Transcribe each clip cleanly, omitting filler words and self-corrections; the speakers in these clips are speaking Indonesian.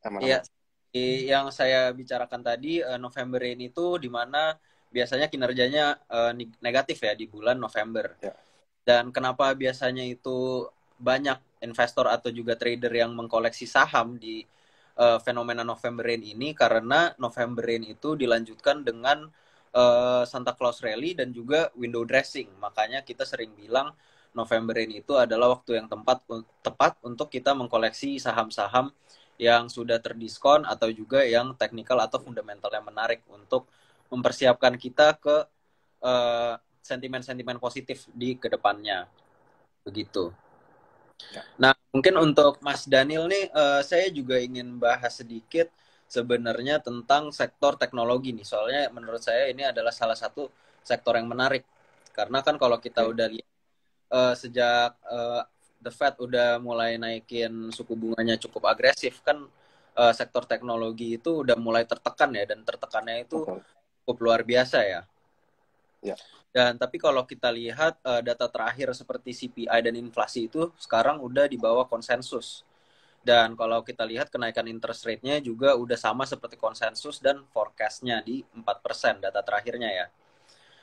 Iya, Aman-aman. yang saya bicarakan tadi November rain itu di mana biasanya kinerjanya negatif ya di bulan November. Ya. Dan kenapa biasanya itu banyak investor atau juga trader yang mengkoleksi saham di fenomena November rain ini karena November rain itu dilanjutkan dengan Santa Claus Rally dan juga window dressing. Makanya kita sering bilang November rain itu adalah waktu yang tepat untuk kita mengkoleksi saham-saham yang sudah terdiskon atau juga yang teknikal atau fundamental yang menarik untuk mempersiapkan kita ke sentimen-sentimen positif di kedepannya begitu. Ya. Nah, mungkin untuk Mas Daniel nih, saya juga ingin bahas sedikit sebenarnya tentang sektor teknologi nih. Soalnya menurut saya ini adalah salah satu sektor yang menarik. Karena kan kalau kita Oke. udah lihat sejak The Fed udah mulai naikin suku bunganya cukup agresif, kan sektor teknologi itu udah mulai tertekan ya, dan tertekannya itu Betul. cukup luar biasa ya. Ya. Dan tapi kalau kita lihat data terakhir seperti CPI dan inflasi itu sekarang udah di bawah konsensus. Dan kalau kita lihat kenaikan interest rate-nya juga udah sama seperti konsensus dan forecast-nya di 4% data terakhirnya ya.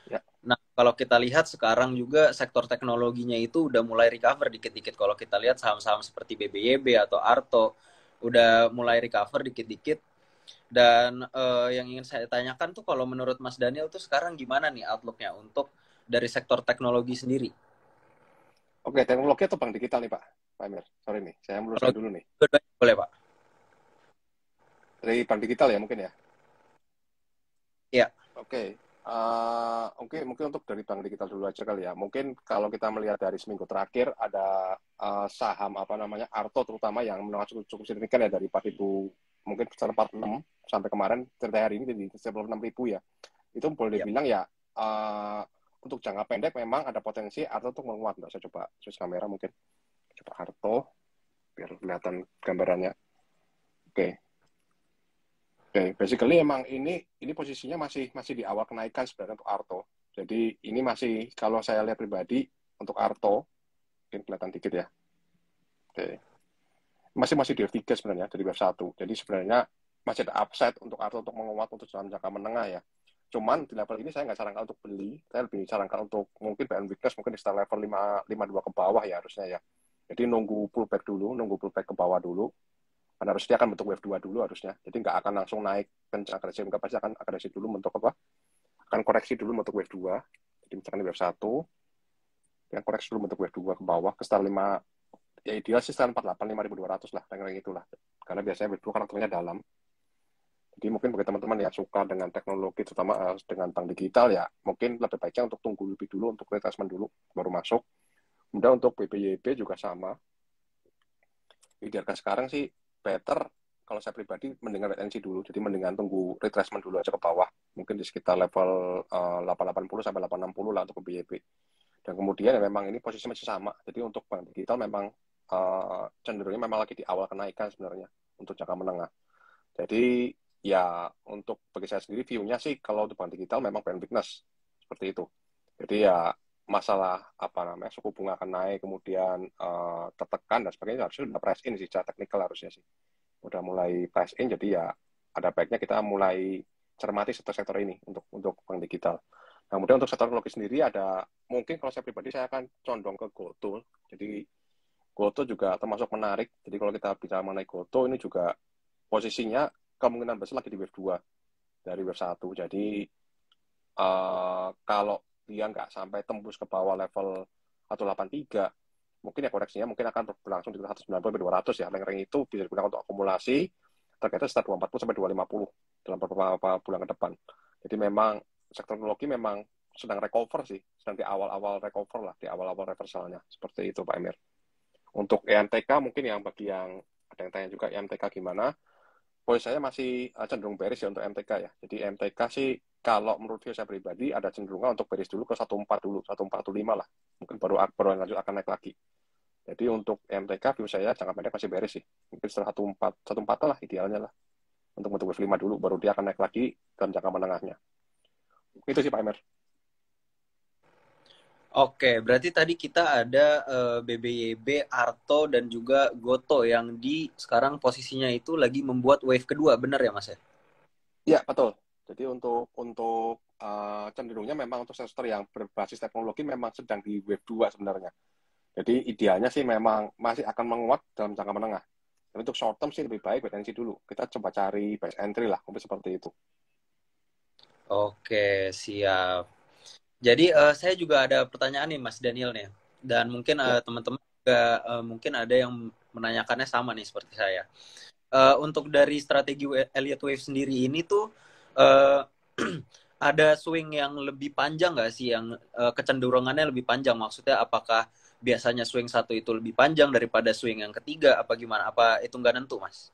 Ya. Nah, kalau kita lihat sekarang juga sektor teknologinya itu udah mulai recover dikit-dikit. Kalau kita lihat saham-saham seperti BBYB atau Arto udah mulai recover dikit-dikit. Dan yang ingin saya tanyakan tuh kalau menurut Mas Daniel tuh sekarang gimana nih outlook-nya untuk dari sektor teknologi sendiri? Oke, teknologi atau bank digital nih Pak? Pak Emir, sorry nih, saya Kalau meluruskan dulu nih. boleh Pak? Dari bank digital ya mungkin ya? Iya. Oke. Oke, mungkin untuk dari bank digital dulu aja kali ya. Mungkin kalau kita melihat dari seminggu terakhir ada saham apa namanya Arto terutama yang menengah cukup signifikan ya dari 4.000 mungkin sekitar 46 sampai kemarin sampai hari ini jadi 96.000 ya. Itu boleh Iya. dibilang ya untuk jangka pendek memang ada potensi Arto untuk menguat. Nggak, saya coba switch kamera mungkin. Coba Arto biar kelihatan gambarannya. Oke. Oke, basically emang ini posisinya masih di awal kenaikan sebenarnya untuk Arto. Jadi ini masih kalau saya lihat pribadi untuk Arto mungkin kelihatan dikit ya. Oke. Masih masih di F3 sebenarnya dari wave 1. Jadi sebenarnya masih ada upside untuk Arto untuk menguat untuk dalam jangka menengah ya. Cuman di level ini saya nggak sarankan untuk beli, saya lebih sarankan untuk mungkin buy weakness mungkin di sekitar level 52 ke bawah ya harusnya ya. Jadi nunggu pullback ke bawah dulu. Karena harusnya akan bentuk wave 2 dulu harusnya. Jadi nggak akan langsung naik kencang agresif, nggak pasti akan agresif dulu bentuk apa? Akan koreksi dulu bentuk wave 2. Jadi misalkan wave 1, yang koreksi dulu bentuk wave 2 ke bawah, ke sekitar 5, ya ideal sih sekitar 48, 5.200 lah, ranking itulah. Karena biasanya wave 2 karakternya dalam. Jadi mungkin bagi teman-teman yang suka dengan teknologi, terutama dengan bank digital ya, mungkin lebih baiknya untuk tunggu lebih dulu, untuk retracement dulu, baru masuk. Kemudian untuk BBYB juga sama. Idealkan sekarang sih better kalau saya pribadi mendengar wait and see dulu. Jadi mendingan tunggu retracement dulu aja ke bawah. Mungkin di sekitar level 880 sampai 860 lah untuk BYP. Dan kemudian ya memang ini posisi masih sama. Jadi untuk bank digital memang cenderungnya memang lagi di awal kenaikan sebenarnya untuk jangka menengah. Jadi ya untuk bagi saya sendiri view-nya sih kalau untuk bank digital memang brand weakness seperti itu. Jadi ya masalah apa namanya suku bunga akan naik kemudian tertekan dan sebagainya harusnya sudah price in sih secara teknikal harusnya sih udah mulai price in jadi ya ada baiknya kita mulai cermati sektor-sektor ini untuk bank digital. Nah, kemudian untuk sektor teknologi sendiri ada mungkin kalau saya pribadi saya akan condong ke GoTo. Jadi GoTo juga termasuk menarik. Jadi kalau kita bicara mengenai GoTo ini juga posisinya kemungkinan besar lagi di wave 2 dari wave 1. Jadi kalau dia nggak sampai tembus ke bawah level 183, mungkin ya koreksinya mungkin akan berlangsung di 190-200 ya. Rank-rank itu bisa digunakan untuk akumulasi, targetnya sekitar 240 sampai 250 dalam beberapa bulan ke depan. Jadi memang sektor teknologi memang sedang recover sih, sedang di awal-awal recover lah, di awal-awal reversalnya. Seperti itu Pak Emir. Untuk EMTK mungkin yang bagi yang ada yang tanya juga EMTK gimana, posisi saya masih cenderung bearish ya untuk MTK ya. Jadi MTK sih kalau menurut saya pribadi ada cenderungan untuk bearish dulu ke 14 dulu, 1415 lah. Mungkin baru lanjut akan naik lagi. Jadi untuk MTK view saya jangka pendek masih bearish sih. Mungkin setelah 14 lah idealnya lah. Untuk bentuk wave 5 dulu baru dia akan naik lagi dalam jangka menengahnya. Itu sih Pak Emer. Oke, berarti tadi kita ada BBYB, Arto, dan juga Goto yang sekarang posisinya itu lagi membuat wave kedua, benar ya Mas ya? Iya, betul. Jadi untuk cenderungnya memang untuk sektor yang berbasis teknologi memang sedang di wave 2 sebenarnya. Jadi idealnya sih memang masih akan menguat dalam jangka menengah. Tapi untuk short term sih lebih baik wait and see dulu. Kita coba cari base entry lah, mungkin seperti itu. Oke, siap. Jadi saya juga ada pertanyaan nih Mas Daniel nih. Dan mungkin Ya, teman-teman juga mungkin ada yang menanyakannya sama nih seperti saya. Untuk dari strategi Elliott Wave sendiri ini tuh uh, ada swing yang lebih panjang nggak sih, yang kecenderungannya lebih panjang? Maksudnya apakah biasanya swing satu itu lebih panjang daripada swing yang ketiga? Apa gimana? Apa itu nggak nentu, Mas?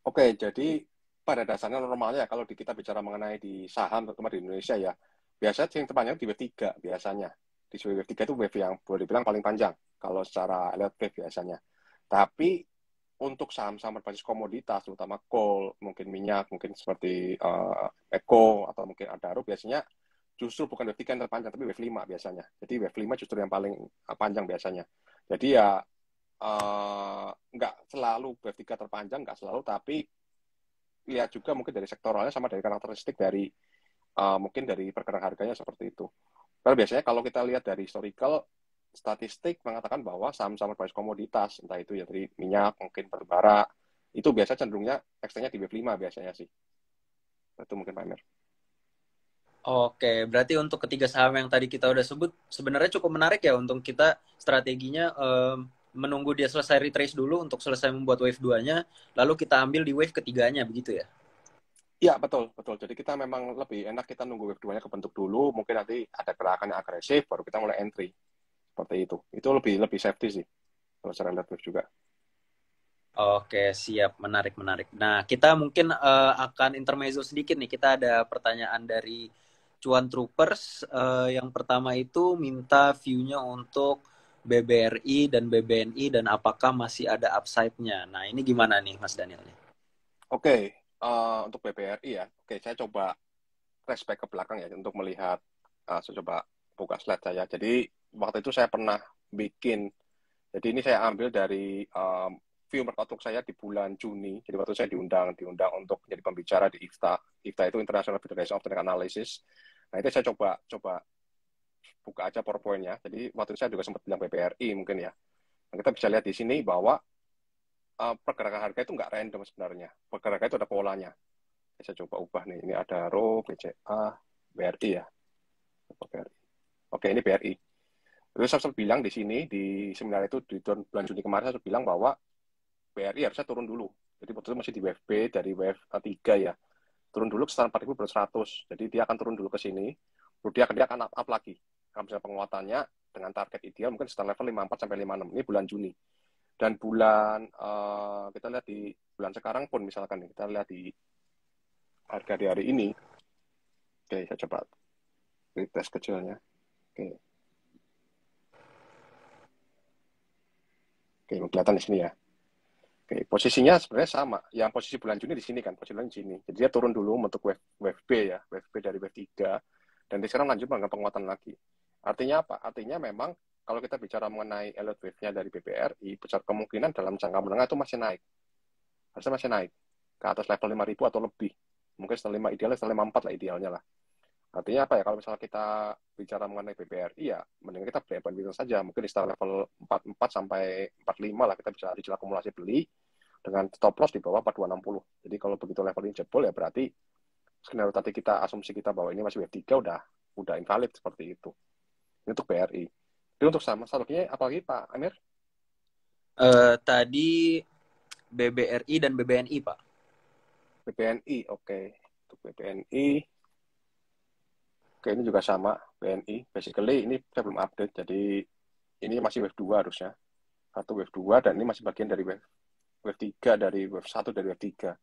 oke. Jadi pada dasarnya normalnya kalau kita bicara mengenai di saham terutama di Indonesia ya, biasanya yang terpanjang di wave 3 biasanya. Di wave 3 itu wave yang boleh dibilang paling panjang kalau secara Elliott Wave biasanya. Tapi untuk saham-saham berbasis komoditas, terutama coal, mungkin minyak, mungkin seperti Eko, atau mungkin Adaro, biasanya justru bukan wave 3 yang terpanjang, tapi wave 5 biasanya. Jadi wave 5 justru yang paling panjang biasanya. Jadi ya nggak selalu wave 3 terpanjang, nggak selalu, tapi lihat juga mungkin dari sektoralnya sama dari karakteristik dari mungkin dari pergerakan harganya seperti itu. Karena biasanya kalau kita lihat dari historical, statistik mengatakan bahwa saham-saham berbasis komoditas, entah itu ya dari minyak, mungkin batubara, itu biasa cenderungnya ekstennya di wave 5 biasanya sih. Itu mungkin Pak Emir. Oke, berarti untuk ketiga saham yang tadi kita udah sebut sebenarnya cukup menarik ya untuk kita strateginya menunggu dia selesai retrace dulu untuk selesai membuat wave 2-nya, lalu kita ambil di wave ketiganya begitu ya. Iya, betul, betul. Jadi kita memang lebih enak kita nunggu wave 2-nya kebentuk dulu, mungkin nanti ada gerakan yang agresif, baru kita mulai entry. Seperti itu. Itu lebih lebih safety sih, kalau secara lihat wave juga. Oke, siap. Menarik, menarik. Nah, kita mungkin akan intermezzo sedikit nih. Kita ada pertanyaan dari Cuan Troopers. Yang pertama itu minta view-nya untuk BBRI dan BBNI dan apakah masih ada upside-nya. Nah, ini gimana nih, Mas Daniel? Oke, untuk BBRI ya. Oke, saya coba flashback ke belakang ya untuk melihat, saya coba buka slide saya. Jadi waktu itu saya pernah bikin, jadi ini saya ambil dari view outlook saya di bulan Juni. Jadi waktu saya diundang untuk menjadi pembicara di IFTA. IFTA itu International Federation of Technical Analysis. Nah itu saya coba coba buka aja PowerPoint-nya. Jadi waktu itu saya juga sempat bilang BBRI mungkin ya. Nah, kita bisa lihat di sini bahwa pergerakan harga itu nggak random sebenarnya. Pergerakan itu ada polanya. Saya coba ubah nih. Ini ada RO, BCA, BRI ya. BRI. Oke, ini BRI. Terus saya bilang di sini, di seminar itu di bulan Juni kemarin, saya bilang bahwa BRI harusnya turun dulu. Jadi waktu itu masih di wave B dari wave 3 ya. Turun dulu ke sekitar 4.200. Jadi dia akan turun dulu ke sini. Kemudian dia akan up lagi. Kalau misalnya penguatannya dengan target ideal mungkin sekitar level 54 sampai 56. Ini bulan Juni. Dan bulan kita lihat di bulan sekarang pun misalkan nih, kita lihat di harga di hari ini. Oke, saya coba retest kecilnya. Oke. Oke, kelihatan di sini ya. Oke, posisinya sebenarnya sama. Yang posisi bulan Juni di sini kan, posisi bulan di sini. Jadi dia turun dulu untuk wave B ya, wave B dari wave 3. Dan di sekarang lanjut dengan penguatan lagi. Artinya apa? Artinya memang kalau kita bicara mengenai Elliott Wave-nya dari BBRI, besar kemungkinan dalam jangka menengah itu masih naik. Harusnya masih naik. Ke atas level 5.000 atau lebih. Mungkin setelah 5 idealnya, setelah 54 lah idealnya lah. Artinya apa ya, kalau misalnya kita bicara mengenai BBRI ya, mending kita beli buy saja. Mungkin di setelah level 44 sampai 45 lah kita bisa dicela akumulasi beli dengan stop loss di bawah 4260. Jadi kalau begitu level ini jebol ya berarti skenario tadi kita, asumsi kita bahwa ini masih wave 3 udah invalid seperti itu. Ini untuk BRI. Jadi untuk sama satunya apalagi Pak Amir? Tadi BBRI dan BBNI, Pak. BBNI, oke. Untuk BBNI, oke ini juga sama, BNI. Basically ini saya belum update, jadi ini masih wave 2 harusnya. Satu wave 2 dan ini masih bagian dari wave 3 dari wave 1 dari wave 3.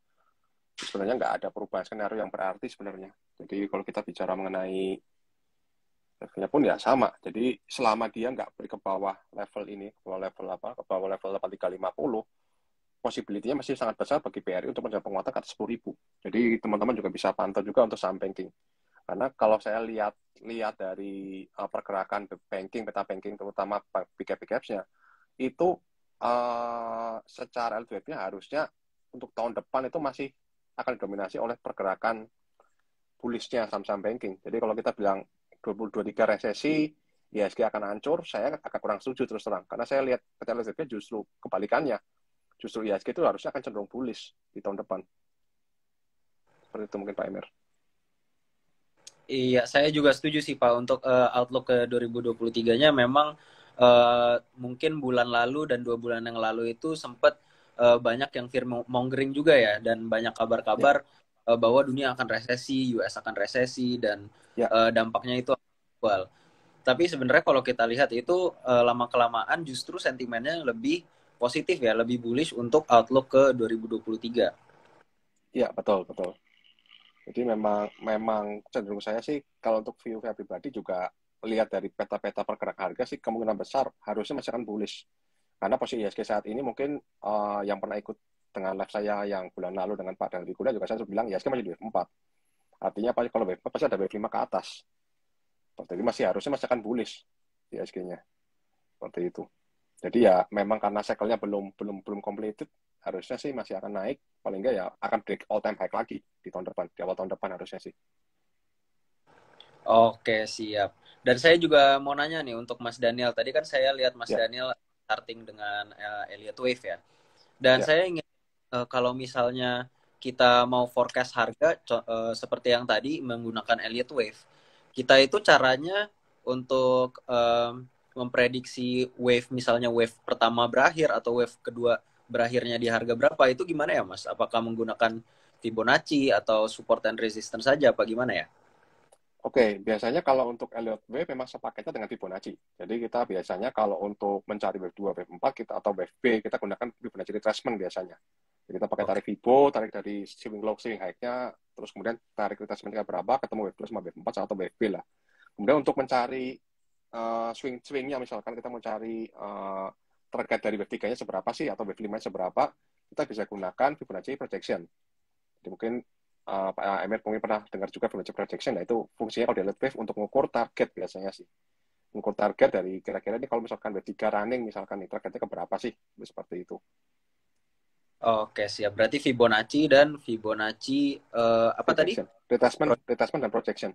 Sebenarnya nggak ada perubahan skenario yang berarti sebenarnya. Jadi kalau kita bicara mengenai levelnya pun ya sama. Jadi selama dia nggak beri ke bawah level ini, ke bawah level apa, ke bawah level 8350, possibility-nya masih sangat besar bagi BRI untuk mencapai penguatan ke atas 10.000. Jadi teman-teman juga bisa pantau juga untuk saham banking. Karena kalau saya lihat dari pergerakan banking, peta banking terutama big cap nya itu secara LTV-nya harusnya untuk tahun depan itu masih akan didominasi oleh pergerakan bullish-nya saham-saham banking. Jadi kalau kita bilang 2023 resesi, IHSG akan hancur, saya agak kurang setuju terus terang. Karena saya lihat peta LTV justru kebalikannya. Justru IHSG itu harusnya akan cenderung bullish di tahun depan. Seperti itu mungkin Pak Emir. Iya, saya juga setuju sih Pak untuk outlook ke 2023-nya memang mungkin bulan lalu dan 2 bulan yang lalu itu sempat banyak yang fear mongering juga ya, dan banyak kabar-kabar bahwa dunia akan resesi, US akan resesi, dan dampaknya itu global. Tapi sebenarnya kalau kita lihat itu lama-kelamaan justru sentimennya lebih positif ya, lebih bullish untuk outlook ke 2023. Iya, betul, betul. Jadi memang cenderung saya sih kalau untuk view saya pribadi juga lihat dari peta-peta pergerakan harga sih kemungkinan besar harusnya masih akan bullish. Karena posisi IHSG saat ini mungkin yang pernah ikut dengan live saya yang bulan lalu dengan Pak Dalri Kuda juga saya bilang IHSG masih di wave 4. Artinya kalau wave 4 pasti ada wave 5 ke atas. Jadi harusnya masih akan bullish IHSG-nya. Seperti itu. Jadi ya memang karena cycle-nya belum completed, harusnya sih masih akan naik, paling enggak ya akan break all time high lagi di tahun depan, di awal tahun depan harusnya sih. Oke, siap. Dan saya juga mau nanya nih untuk Mas Daniel. Tadi kan saya lihat Mas Ya, Daniel starting dengan Elliott Wave ya. Dan ya. saya ingin kalau misalnya kita mau forecast harga seperti yang tadi menggunakan Elliott Wave, kita itu caranya untuk memprediksi wave, misalnya wave pertama berakhir atau wave kedua berakhirnya di harga berapa, itu gimana ya Mas? Apakah menggunakan Fibonacci atau support and resistance saja apa gimana ya? Oke, biasanya kalau untuk Elliott Wave memang sepaketnya dengan Fibonacci. Jadi kita biasanya kalau untuk mencari wave 2, wave 4 kita atau wave B, kita gunakan Fibonacci retracement biasanya. Jadi kita pakai tarik Oke. Fibo, tarik dari swing low, swing high-nya, terus kemudian tarik retracementnya berapa, ketemu wave 2 sama wave 4 atau wave B lah. Kemudian untuk mencari swing-swingnya, misalkan kita mau cari target dari wave 3-nya seberapa sih, atau wave 5-nya seberapa, kita bisa gunakan Fibonacci projection. Jadi mungkin Pak Emir mungkin pernah dengar juga Fibonacci projection, nah itu fungsinya kalau di Elliott Wave untuk mengukur target biasanya sih. Mengukur target dari kira-kira ini kalau misalkan wave 3 running, misalkan nih, targetnya ke berapa sih, seperti itu. Oke, siap. Berarti Fibonacci dan Fibonacci apa tadi? Projection. Retracement dan projection.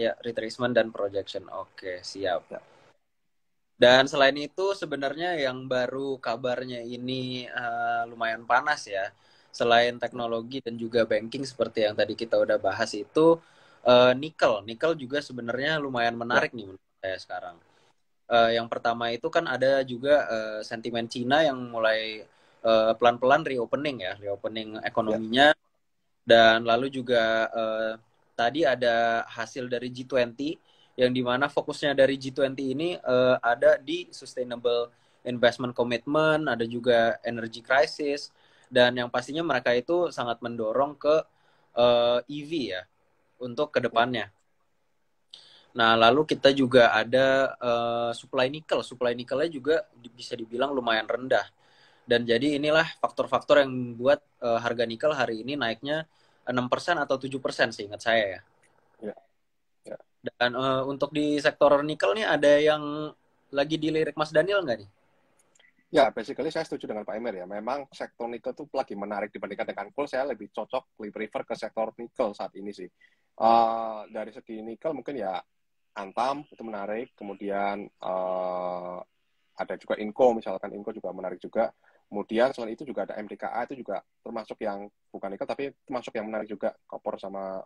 Ya, retracement dan projection. Oke, siap. Ya. Dan selain itu sebenarnya yang baru kabarnya ini lumayan panas ya. Selain teknologi dan juga banking seperti yang tadi kita udah bahas itu nikel. Nikel juga sebenarnya lumayan Ya. menarik nih menurut saya sekarang. Yang pertama itu kan ada juga sentimen Cina yang mulai pelan-pelan reopening ya, reopening Ya. ekonominya. Dan lalu juga tadi ada hasil dari G20 yang dimana fokusnya dari G20 ini ada di sustainable investment commitment, ada juga energy crisis, dan yang pastinya mereka itu sangat mendorong ke EV ya untuk kedepannya. Nah, lalu kita juga ada supply nikel. Supply nikelnya juga bisa dibilang lumayan rendah. Dan jadi inilah faktor-faktor yang membuat harga nikel hari ini naiknya 6% atau 7% seingat saya ya. Ya. Ya. Dan untuk di sektor nikel nih ada yang lagi dilirik Mas Daniel nggak nih? Ya, basically saya setuju dengan Pak Emir ya. Memang sektor nikel tuh lagi menarik dibandingkan dengan coal. Saya lebih cocok, lebih prefer ke sektor nikel saat ini sih. Dari segi nikel mungkin ya Antam itu menarik. Kemudian ada juga Inco, misalkan Inco juga menarik juga. Kemudian selain itu juga ada MDKA, itu juga termasuk yang bukan nikel tapi termasuk yang menarik juga. Copper sama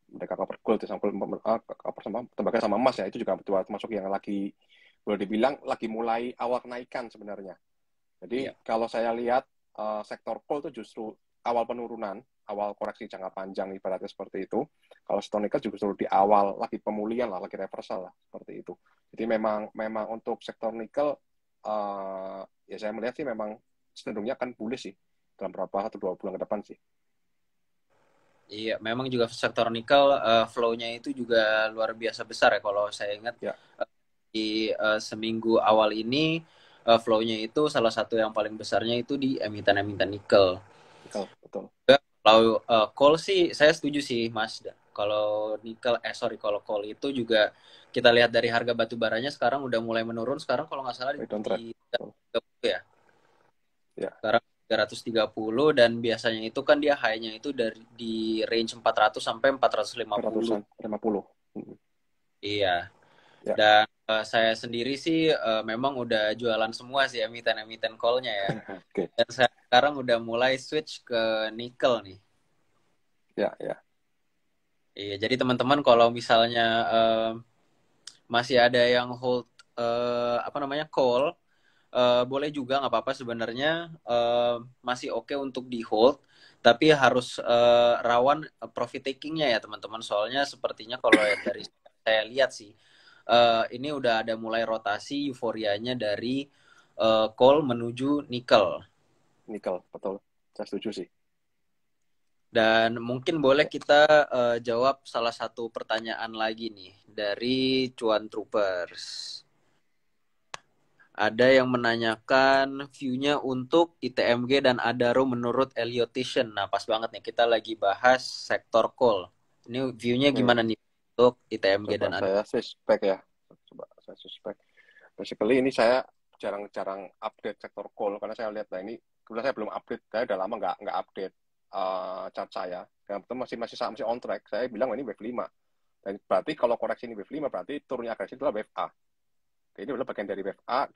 mereka copper gold sama copper sama tembaga sama emas ya, itu juga termasuk yang lagi boleh dibilang lagi mulai awal kenaikan sebenarnya. Jadi Iya. kalau saya lihat sektor coal itu justru awal penurunan, awal koreksi jangka panjang ibaratnya seperti itu. Kalau sektor nikel justru di awal lagi pemulihan lah, lagi reversal lah seperti itu. Jadi memang untuk sektor nikel ya saya melihat sih memang cenderungnya akan bullish sih dalam beberapa 1-2 bulan ke depan sih. Iya, memang juga sektor nikel flow-nya itu juga luar biasa besar ya. Kalau saya ingat Ya, di seminggu awal ini flow-nya itu salah satu yang paling besarnya itu di emiten-emiten nikel. nikel betul. Kalau coal sih saya setuju sih Mas. Kalau kalau coal itu juga kita lihat dari harga batu baranya sekarang udah mulai menurun. Sekarang kalau nggak salah Don't track. di 30 ya. Ya. Sekarang 330 dan biasanya itu kan dia high-nya itu dari di range 400 sampai 450. 450. Iya. Ya. Dan saya sendiri sih memang udah jualan semua sih emiten-emiten call-nya ya. Oke. Dan saya sekarang udah mulai switch ke nikel nih. Ya, ya. Iya, jadi teman-teman kalau misalnya masih ada yang hold apa namanya call, boleh juga nggak apa-apa sebenarnya, masih oke untuk di hold, tapi harus rawan profit takingnya ya teman-teman. Soalnya sepertinya kalau dari saya lihat sih, ini udah ada mulai rotasi euforianya dari call menuju nikel. Nikel, betul. Saya setuju sih. Dan mungkin boleh kita jawab salah satu pertanyaan lagi nih dari Cuan Troopers. Ada yang menanyakan view-nya untuk ITMG dan Adaro menurut Eliotation. Nah, pas banget nih kita lagi bahas sektor coal. Ini view-nya Oke. gimana nih untuk ITMG Coba dan Adaro? saya suspek ya. Coba saya suspek. Basically ini saya jarang-jarang update sektor coal karena saya lihat, nah ini kebetulan saya belum update, saya udah lama nggak update chart saya. Dan itu masih on track. Saya bilang ini wave 5. Dan berarti kalau koreksi ini wave 5 berarti turunnya agresif itu adalah wave A. Jadi ini adalah bagian dari wave A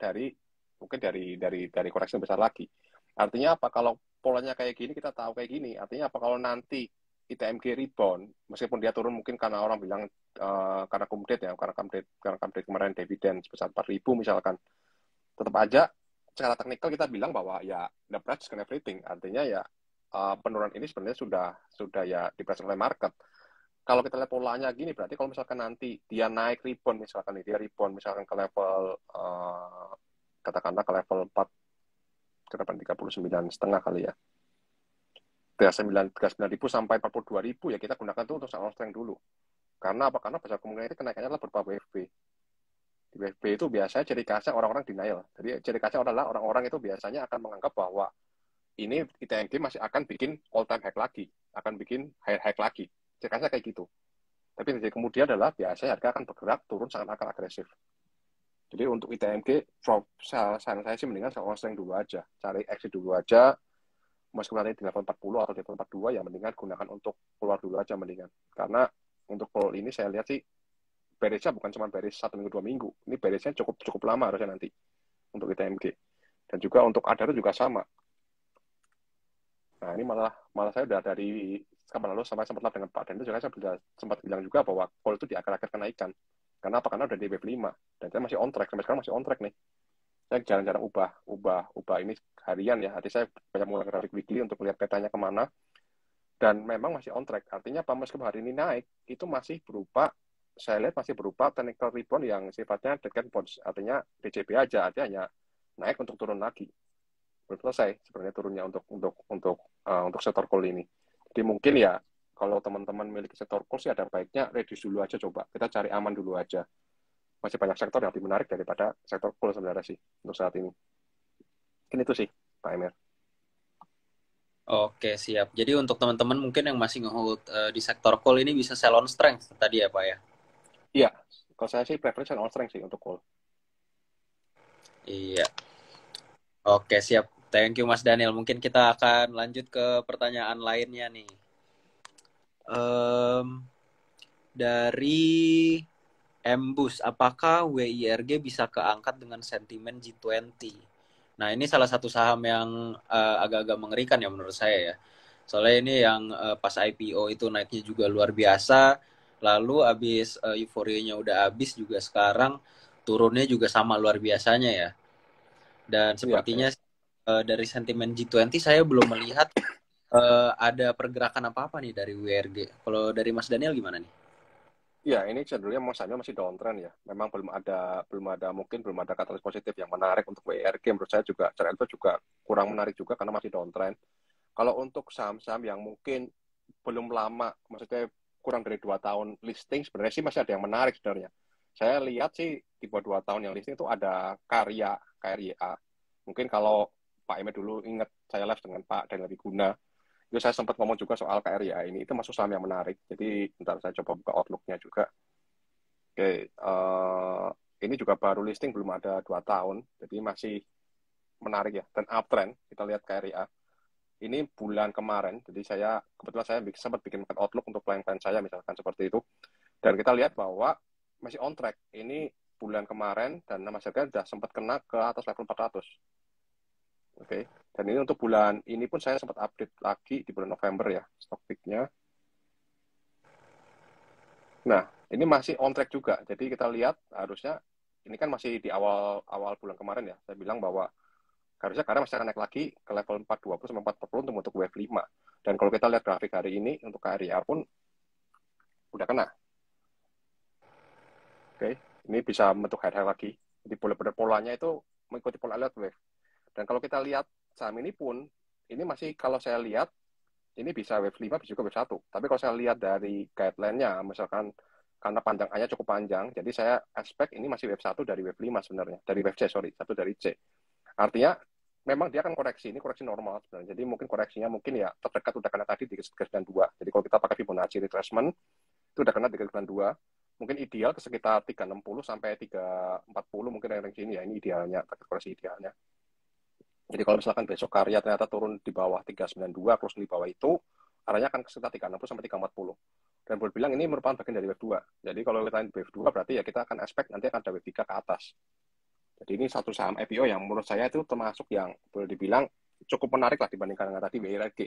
mungkin dari koreksi yang besar lagi. Artinya apa? Kalau polanya kayak gini, kita tahu kayak gini. Artinya apa? Kalau nanti ITMG rebound, meskipun dia turun mungkin karena orang bilang karena update kemarin dividen sebesar 4.000 misalkan, tetap aja secara teknikal kita bilang bahwa ya the price can everything. Artinya ya penurunan ini sebenarnya sudah ya diprediksi oleh market. Kalau kita lihat polanya gini, berarti kalau misalkan nanti dia naik rebound, misalkan dia rebound misalkan ke level katakanlah ke level 4 ke depan 39,5 kali ya, 39.000 sampai 42.000 ya kita gunakan itu untuk sell strength dulu. Karena apa? Karena besar kemungkinan itu kenaikannya adalah berupa WFB. Di WFB itu biasanya ciri khasnya orang-orang denial. Jadi ciri khasnya adalah orang-orang itu biasanya akan menganggap bahwa ini ITMG masih akan bikin all time high lagi, akan bikin high lagi. Ciri khasnya kayak gitu. Tapi dari kemudian adalah biasanya harga akan bergerak turun sangat akan agresif. Jadi untuk ITMG, saran saya sih mendingan sell strength dulu aja. Cari exit dulu aja, meskipun nanti di level 40 atau di level 42 ya mendingan gunakan untuk keluar dulu aja mendingan. Karena untuk call ini saya lihat sih beresnya bukan cuma beres 1 minggu 2 minggu, ini beresnya cukup lama harusnya nanti untuk ITMG. Dan juga untuk Adaro juga sama. Nah ini malah saya udah dari kapan lalu sampai sempat dengan Pak Dan itu juga saya sempat bilang juga bahwa call itu di akhir-akhir kenaikan. Karena apa? Karena udah di wave 5 dan saya masih on track, sampai sekarang masih on track nih. Saya jarang-jarang ubah ini harian ya. Artinya saya banyak mengulang grafik weekly untuk melihat petanya kemana. Dan memang masih on track. Artinya apa? Meskipun hari ini naik, itu masih berupa, saya lihat masih berupa technical rebound yang sifatnya dead cat bounce. Artinya DCB aja, artinya hanya naik untuk turun lagi. Belum selesai sebenarnya turunnya untuk sektor call ini. Jadi mungkin ya kalau teman-teman memiliki sektor call sih ada baiknya reduce dulu aja coba. Kita cari aman dulu aja. Masih banyak sektor yang lebih menarik daripada sektor call sebenarnya sih untuk saat ini. Mungkin itu sih, Pak Emir. Oke, siap. Jadi untuk teman-teman mungkin yang masih nge-hold di sektor call ini bisa sell on strength tadi ya Pak ya? Iya, kalau saya sih preference on strength sih untuk call. Iya. Oke, siap. Thank you Mas Daniel. Mungkin kita akan lanjut ke pertanyaan lainnya nih. Dari Embus, apakah WIRG bisa keangkat dengan sentimen G20? Nah, ini salah satu saham yang agak-agak mengerikan ya menurut saya ya. Soalnya ini yang pas IPO itu naiknya juga luar biasa, lalu abis euforianya udah habis juga sekarang turunnya juga sama luar biasanya ya. Dan Iya, sepertinya iya. Dari sentimen G20 saya belum melihat ada pergerakan apa-apa nih dari WIRG. Kalau dari Mas Daniel gimana nih? Ya, ini cenderungnya masanya masih downtrend ya. Memang mungkin belum ada katalis positif yang menarik untuk WRG. Menurut saya juga, cara itu juga kurang menarik juga karena masih downtrend. Kalau untuk saham-saham yang mungkin belum lama, maksudnya kurang dari 2 tahun listing, sebenarnya sih masih ada yang menarik sebenarnya. Saya lihat sih di bawah 2 tahun yang listing itu ada KRYA. Mungkin kalau Pak Emir dulu ingat saya live dengan Pak Daniel Wiguna, Itu saya sempat ngomong juga soal KRIA ini, itu masuk saham yang menarik. Jadi bentar saya coba buka outlook-nya juga. Oke, ini juga baru listing, belum ada 2 tahun, jadi masih menarik ya. Dan uptrend, kita lihat KRIA. Ini bulan kemarin, jadi kebetulan saya sempat bikin market outlook untuk klien-klien saya, misalkan seperti itu. Dan kita lihat bahwa masih on track. Ini bulan kemarin, dan nama harga sudah sempat kena ke atas level 400. Oke, dan ini untuk bulan ini pun saya sempat update lagi di bulan November ya, stock pick-nya. Nah, ini masih on track juga. Jadi kita lihat harusnya, ini kan masih di awal bulan kemarin ya, saya bilang bahwa harusnya karena masih akan naik lagi ke level 420 sampai 440 untuk wave 5. Dan kalau kita lihat grafik hari ini untuk KRIA pun udah kena. Oke, ini bisa bentuk high lagi. Jadi polanya itu mengikuti pola alert wave. Dan kalau kita lihat saham ini pun, ini masih kalau saya lihat, ini bisa wave 5, bisa juga wave 1. Tapi kalau saya lihat dari guideline-nya, misalkan karena panjangnya cukup panjang, jadi saya expect ini masih wave 1 dari wave 5 sebenarnya. Dari wave C, sorry. 1 dari C. Artinya, memang dia akan koreksi. Ini koreksi normal sebenarnya. Jadi mungkin koreksinya mungkin ya terdekat udah kena tadi di 392. Jadi kalau kita pakai Fibonacci retracement, itu udah kena di 392. Mungkin ideal ke sekitar 360 sampai 340, mungkin range ini ya. Ini idealnya, target koreksi idealnya. Jadi kalau misalkan besok karya ternyata turun di bawah 392, terus di bawah itu, arahnya akan ke sekitar 360 sampai 340. Dan boleh bilang ini merupakan bagian dari wave 2. Jadi kalau kita di wave 2, berarti ya kita akan expect nanti akan ada wave 3 ke atas. Jadi ini satu saham IPO yang menurut saya itu termasuk yang boleh dibilang cukup menarik lah dibandingkan dengan tadi WIRG.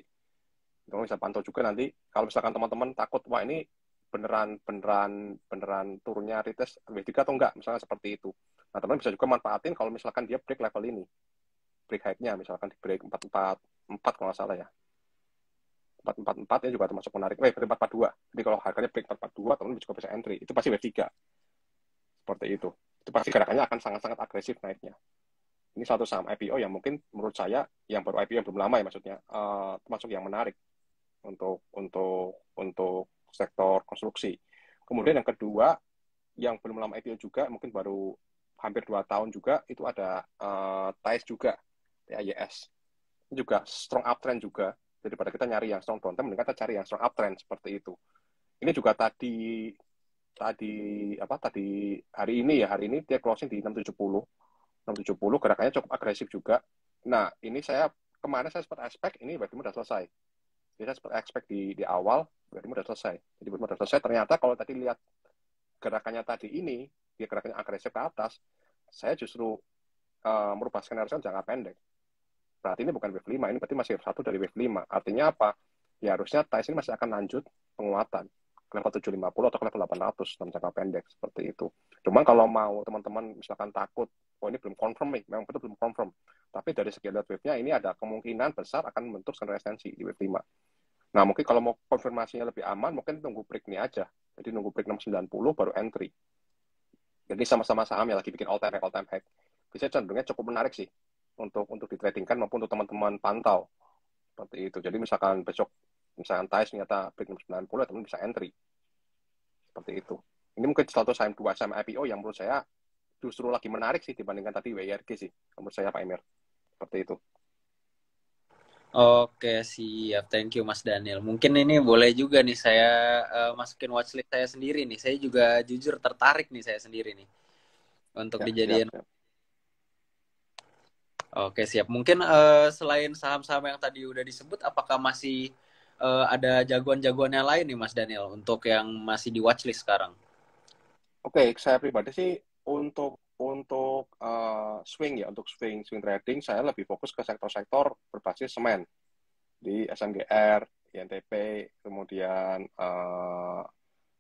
Kamu bisa pantau juga nanti, kalau misalkan teman-teman takut, wah ini beneran turunnya retest wave 3 atau enggak, misalnya seperti itu. Nah, teman-teman bisa juga manfaatin kalau misalkan dia break level ini. Break high-nya misalkan di break 444 kalau nggak salah ya, 444 ya juga termasuk menarik. 442, jadi kalau harganya break 442 teman juga bisa entry, itu pasti wave 3 seperti itu pasti gerakannya akan sangat-sangat agresif naiknya. Ini satu saham IPO yang mungkin menurut saya yang baru IPO yang belum lama ya, maksudnya termasuk yang menarik untuk sektor konstruksi. Kemudian yang kedua yang belum lama IPO juga, mungkin baru hampir 2 tahun juga, itu ada TAIS juga, TAIS. Ini juga strong uptrend juga. Daripada kita nyari yang strong downtrend, mending kita cari yang strong uptrend seperti itu. Ini juga tadi hari ini dia closing di 670. Gerakannya cukup agresif juga. Nah, ini kemarin saya sempat expect ini wave 5 udah selesai. Jadi saya sempat expect di awal wave 5 udah selesai. Jadi wave 5 udah selesai, ternyata kalau tadi lihat gerakannya tadi ini, dia gerakannya agresif ke atas, saya justru merubah skenario jangka pendek. Berarti ini bukan wave 5, ini berarti masih wave 1 dari wave 5. Artinya apa? Ya harusnya TAIS ini masih akan lanjut penguatan ke level 750 atau ke level 800 dalam jangka pendek, seperti itu. Cuman kalau mau teman-teman misalkan takut, oh ini belum confirm nih, memang betul belum confirm. Tapi dari segi lihat wave-nya, ini ada kemungkinan besar akan membentuk resistensi di wave 5. Nah, mungkin kalau mau konfirmasinya lebih aman, mungkin tunggu break ini aja. Jadi nunggu break 690 baru entry. Jadi sama-sama saham yang lagi bikin all time high. Bisa cenderungnya cukup menarik sih untuk ditradingkan maupun untuk teman-teman pantau. Seperti itu. Jadi misalkan besok misalkan TAIS ternyata break 690, teman bisa entry. Seperti itu. Ini mungkin satu saham dua saham IPO yang menurut saya justru lagi menarik sih dibandingkan tadi WIRG sih. Menurut saya Pak Emir. Seperti itu. Oke, siap. Thank you Mas Daniel. Mungkin ini boleh juga nih saya masukin watchlist saya sendiri nih. Saya juga jujur tertarik nih saya sendiri nih untuk Ya, dijadiin. siap. Oke, siap. Mungkin selain saham-saham yang tadi udah disebut, apakah masih ada jagoan-jagoannya lain nih Mas Daniel untuk yang masih di watchlist sekarang? Oke, saya pribadi sih untuk swing ya, untuk swing trading saya lebih fokus ke sektor-sektor berbasis semen di SMGR, INTP, kemudian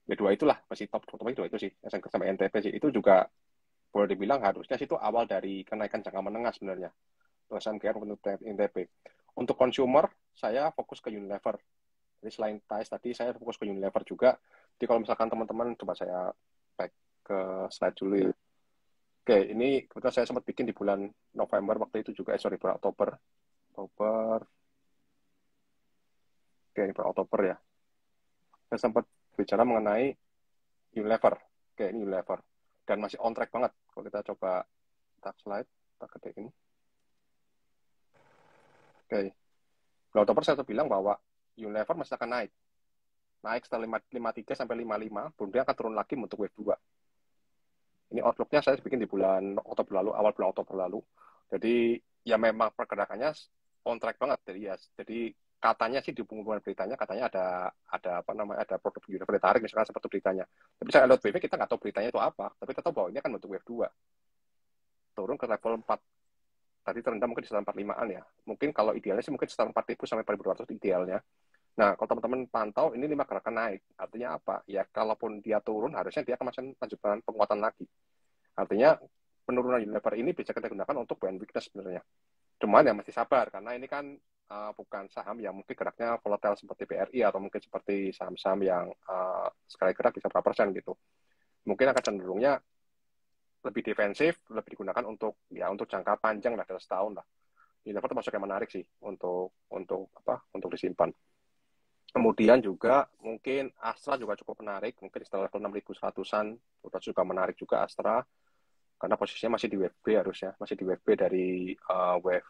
B2 itulah masih top itu sih, SMGR sampai INTP sih. Itu juga boleh dibilang harusnya situ awal dari kenaikan jangka menengah sebenarnya. Untuk SMGR untuk INTP. Untuk consumer saya fokus ke Unilever. Jadi selain TAIS tadi saya fokus ke Unilever juga. Jadi kalau misalkan teman-teman coba saya back ke slide dulu ya. Oke, ini kebetulan saya sempat bikin di bulan November waktu itu juga, bulan Oktober. Oke, ini bulan Oktober ya. Saya sempat bicara mengenai Unilever. Oke, ini Unilever. Dan masih on track banget. Kalau kita coba tak slide, tak gede ini. Oke, bulan Oktober saya bilang bahwa Unilever masih akan naik setelah 53 sampai 55, kemudian akan turun lagi untuk wave 2. Ini outlook-nya saya bikin di bulan Oktober lalu, awal bulan Oktober lalu. Jadi ya memang pergerakannya on track banget. Jadi katanya sih di pengumuman beritanya katanya ada apa namanya, ada produk Unilever ditarik misalkan seperti beritanya. Tapi saya lihat BV kita nggak tahu beritanya itu apa. Tapi kita tahu bahwa ini akan bentuk wave 2. Turun ke level 4. Tadi terendah mungkin di sekitar 45-an ya. Mungkin kalau idealnya sih mungkin sekitar 4.000 sampai 4.200 idealnya. Nah, kalau teman-teman pantau, ini 5 gerakan naik. Artinya apa? Ya, kalaupun dia turun, harusnya dia akan masih lanjutkan penguatan lagi. Artinya, penurunan Unilever ini bisa kita gunakan untuk buy and weakness sebenarnya. Cuman ya masih sabar, karena ini kan bukan saham yang mungkin geraknya volatile seperti BRI, atau mungkin seperti saham-saham yang sekali gerak bisa berapa persen gitu. Mungkin akan cenderungnya lebih defensif, lebih digunakan untuk jangka panjang lah, dalam setahun lah. Unilever termasuk yang menarik sih untuk disimpan. Kemudian juga mungkin Astra juga cukup menarik, mungkin setelah level 6.100-an juga menarik juga Astra, karena posisinya masih di wave B harusnya, masih di wave B dari wave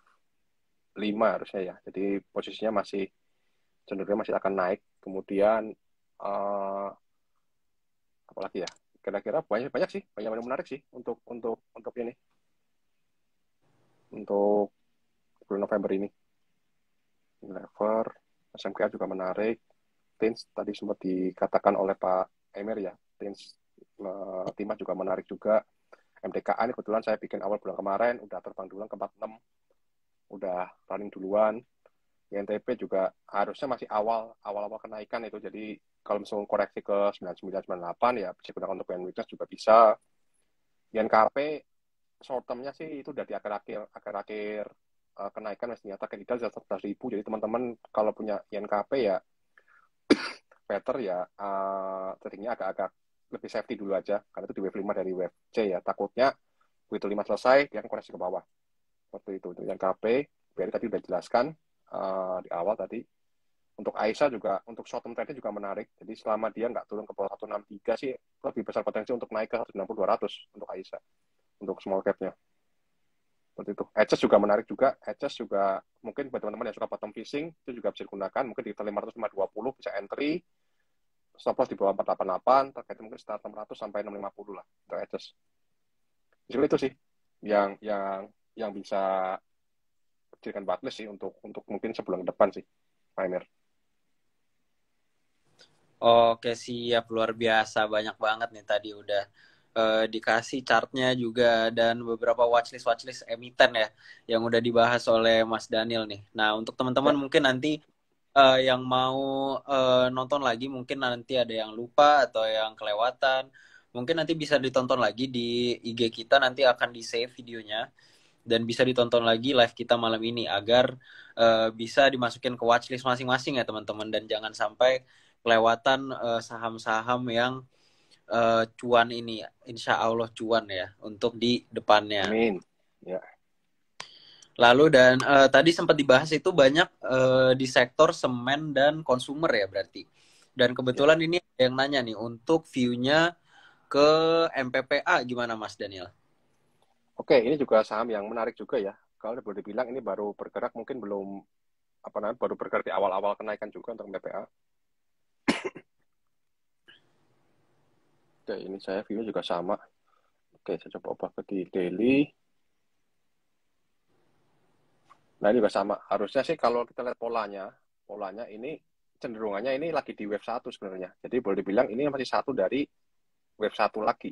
5 harusnya ya. Jadi posisinya masih cenderungnya masih akan naik. Kemudian apalagi ya? Kira-kira banyak sih, banyak yang menarik sih untuk ini, untuk bulan November ini. Unilever, SMKA juga menarik. Tins tadi sempat dikatakan oleh Pak Emir ya, Tins Timah juga menarik juga. MTKA ini kebetulan saya bikin awal bulan kemarin, udah terbang duluan ke 46, udah running duluan. INTP juga harusnya masih awal kenaikan itu, jadi kalau misalnya koreksi ke 9998 ya bisa gunakan untuk weakness juga bisa. INKP short term-nya sih itu udah di akhir-akhir kenaikan mestinya target ideal 11.000, jadi teman-teman kalau punya INKP ya better ya tradingnya agak-agak lebih safety dulu aja, karena itu di wave 5 dari wave C ya, takutnya begitu 5 selesai dia akan koreksi ke bawah seperti itu. Untuk yang KP BRI tadi udah jelaskan di awal tadi. Untuk Aisyah juga untuk short term trade juga menarik, jadi selama dia nggak turun ke bawah 163 sih lebih besar potensi untuk naik ke 160-200 untuk Aisyah, untuk small cap-nya seperti itu. HS juga menarik juga. HS juga mungkin buat teman-teman yang suka bottom fishing itu juga bisa digunakan, mungkin di 500-520 bisa entry, stop loss di bawah 488, target mungkin sekitar 600 sampai 650 lah untuk edges. Jadi itu sih yang bisa jadikan watchlist sih untuk mungkin sebulan ke depan sih, Pak Emir. Oke, siap, luar biasa, banyak banget nih tadi udah dikasih chartnya juga dan beberapa watchlist emiten ya yang udah dibahas oleh Mas Daniel nih. Nah, untuk teman-teman Ya, mungkin nanti yang mau nonton lagi, mungkin nanti ada yang lupa atau yang kelewatan, mungkin nanti bisa ditonton lagi di IG kita, nanti akan di save videonya dan bisa ditonton lagi live kita malam ini agar bisa dimasukin ke watchlist masing-masing ya teman-teman, dan jangan sampai kelewatan saham-saham yang cuan ini, insya Allah cuan ya untuk di depannya. amin. Ya, Lalu dan tadi sempat dibahas itu banyak di sektor semen dan konsumer ya berarti. Dan ya. kebetulan ini ada yang nanya nih untuk view-nya ke MPPA gimana Mas Daniel? Oke, ini juga saham yang menarik juga ya. Kalau boleh dibilang ini baru bergerak, mungkin belum baru bergerak di awal-awal kenaikan juga untuk BPA. Oke, ini saya view juga sama. Oke, saya coba ubah ke di daily. Nah, ini juga sama. Harusnya sih kalau kita lihat polanya ini cenderungannya ini lagi di wave 1 sebenarnya. Jadi boleh dibilang ini masih satu dari wave 1 lagi.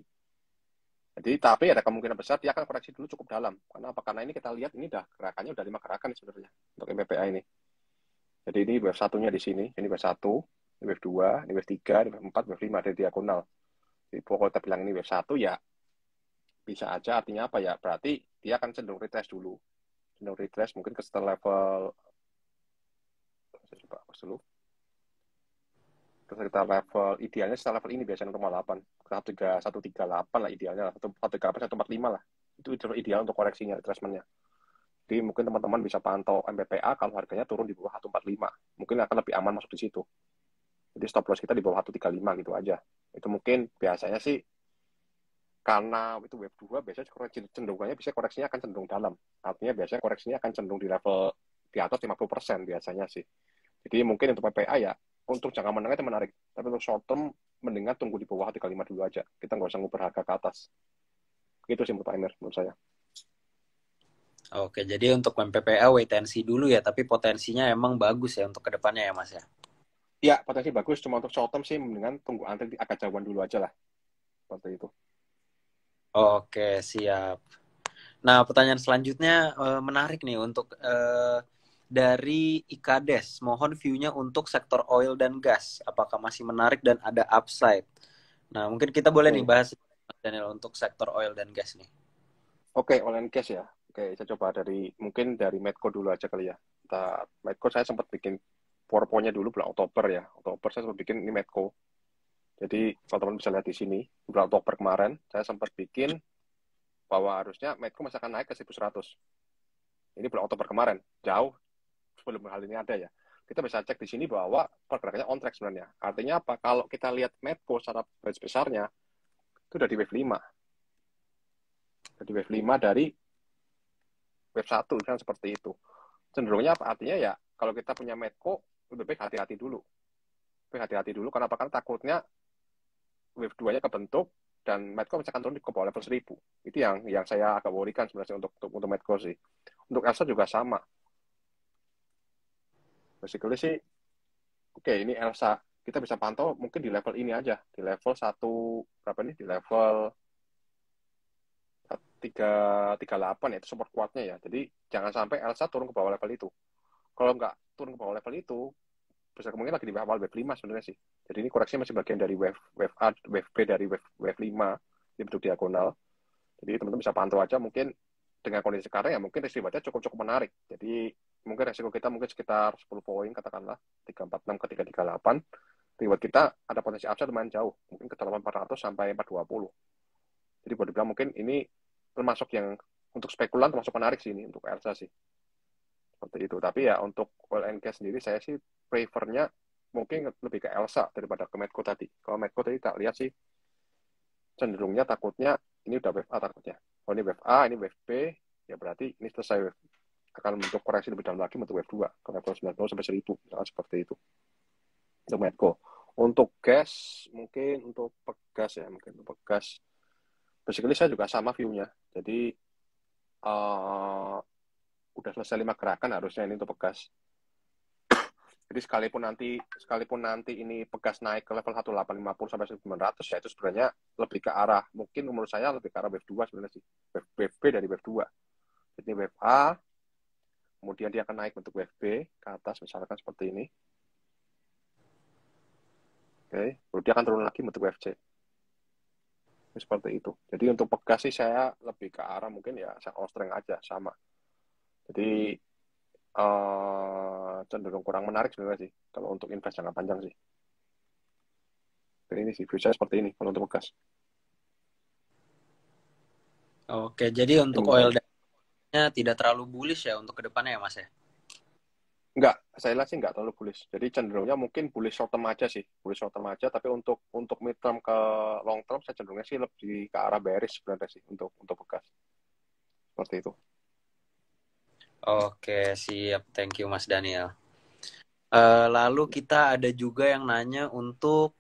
Jadi tapi ada kemungkinan besar dia akan koreksi dulu cukup dalam. Karena apa? Karena ini kita lihat ini gerakannya udah 5 gerakan sebenarnya untuk MPPA ini. Jadi ini wave satunya di sini, ini wave 1, ini wave 2, ini wave 3, ini wave 4, wave 5 dari diagonal. Jadi pokoknya kita bilang ini wave 1 ya bisa aja, artinya apa ya? Berarti dia akan cenderung retest dulu. Cenderung retest mungkin ke setelah level, saya coba hapus dulu. Kita level idealnya setelah level ini biasanya 1,8, 138 lah idealnya, 138 145 lah, itu ideal untuk koreksinya retracement-nya. Jadi mungkin teman-teman bisa pantau MPPA kalau harganya turun di bawah 145, mungkin akan lebih aman masuk di situ. Jadi stop loss kita di bawah 135 gitu aja. Itu mungkin biasanya sih karena itu wave 2 biasanya cenderungannya bisa koreksinya akan cenderung dalam, artinya biasanya koreksinya akan cenderung di level di atas 50% biasanya sih. Jadi mungkin untuk PPA ya, untuk jangka menengah itu menarik. Tapi untuk short term, mendingan tunggu di bawah 35 dulu aja. Kita nggak usah nguber harga ke atas. Gitu sih menurut Pak Emir, menurut saya. Oke, jadi untuk MPPA wait and see dulu ya, tapi potensinya emang bagus ya untuk kedepannya ya Mas ya. Ya, potensi bagus. Cuma untuk short term sih, mendingan tunggu antri agak jauhan dulu aja lah. Seperti itu. Oke, siap. Nah, pertanyaan selanjutnya menarik nih untuk dari Ikades. Mohon view-nya untuk sektor oil dan gas. Apakah masih menarik dan ada upside? Nah, mungkin kita boleh nih Oke. bahas Mas Daniel untuk sektor oil dan gas nih. Oke, oil and gas ya. Oke, saya coba mungkin dari Medco dulu aja kali ya. Medco saya sempat bikin PowerPoint-nya dulu bulan Oktober ya. Oktober saya sempat bikin ini Medco. Jadi kalau teman bisa lihat di sini, bulan Oktober kemarin saya sempat bikin bahwa harusnya Medco masih akan naik ke 1.100. Ini bulan Oktober kemarin, jauh sebelum hal ini ada ya. Kita bisa cek di sini bahwa pergerakannya on track sebenarnya. Artinya apa? Kalau kita lihat Medco secara garis besarnya, itu udah di wave 5. Jadi wave 5 dari wave 1 kan seperti itu. Cenderungnya apa? Artinya ya kalau kita punya Medco, lebih baik hati-hati dulu. Lebih hati-hati dulu karena apa? Karena takutnya wave 2-nya kebentuk dan Medco misalkan turun di bawah level 1000. Itu yang saya agak worrykan sebenarnya untuk Medco sih. Untuk Elsa juga sama. Basically sih, oke, ini Elsa. Kita bisa pantau mungkin di level ini aja. Di level 1, berapa nih? Di level 338 ya, itu support kuatnya ya. Jadi jangan sampai Elsa turun ke bawah level itu. Kalau nggak turun ke bawah level itu, besar kemungkinan lagi di awal wave 5 sebenarnya sih. Jadi ini koreksi masih bagian dari wave A, wave B dari wave 5 di bentuk diagonal. Jadi teman-teman bisa pantau aja mungkin dengan kondisi sekarang ya mungkin risiko cukup menarik. Jadi mungkin resiko kita mungkin sekitar 10 poin katakanlah 346 ke 338. Reward kita ada potensi upside lumayan jauh, mungkin ke 8400 sampai 420. Jadi boleh dibilang mungkin ini termasuk yang untuk spekulan termasuk menarik sih ini untuk Elsa sih. Seperti itu. Tapi ya untuk oil and gas sendiri saya sih prefernya mungkin lebih ke Elsa daripada ke Medco tadi. Kalau Medco tadi tak lihat sih cenderungnya takutnya ini udah wave A takutnya. Kalau ini wave A, ini wave B, ya berarti ini selesai wave. Akan bentuk koreksi lebih dalam lagi bentuk wave 2 ke level 90 sampai 1000 misalkan seperti itu. Untuk Medco. Untuk gas mungkin untuk pegas ya, mungkin untuk pegas. Basically saya juga sama view-nya. Jadi udah selesai 5 gerakan harusnya ini untuk pegas. Jadi sekalipun nanti ini pegas naik ke level 1850 sampai 1900 ya itu sebenarnya lebih ke arah mungkin menurut saya lebih ke arah wave 2 sebenarnya sih. Wave B dari wave 2. Jadi wave A kemudian dia akan naik bentuk wave B ke atas misalkan seperti ini. Oke, lalu dia akan turun lagi bentuk wave C. Seperti itu. Jadi untuk pegas sih saya lebih ke arah mungkin ya saya all strength aja sama. Jadi cenderung kurang menarik sebenarnya sih kalau untuk invest jangka panjang sih. Dan ini sih view saya seperti ini kalau untuk gas. Oke, jadi untuk Menurut oil saya. dan gasnya tidak terlalu bullish ya untuk kedepannya ya Mas ya. Enggak, saya lihat sih enggak terlalu bullish. Jadi cenderungnya mungkin bullish short term aja sih, bullish short term aja. Tapi untuk mid term ke long term, saya cenderungnya sih lebih ke arah bearish sebenarnya sih untuk bekas seperti itu. Oke, siap. Thank you Mas Daniel. Lalu kita ada juga yang nanya untuk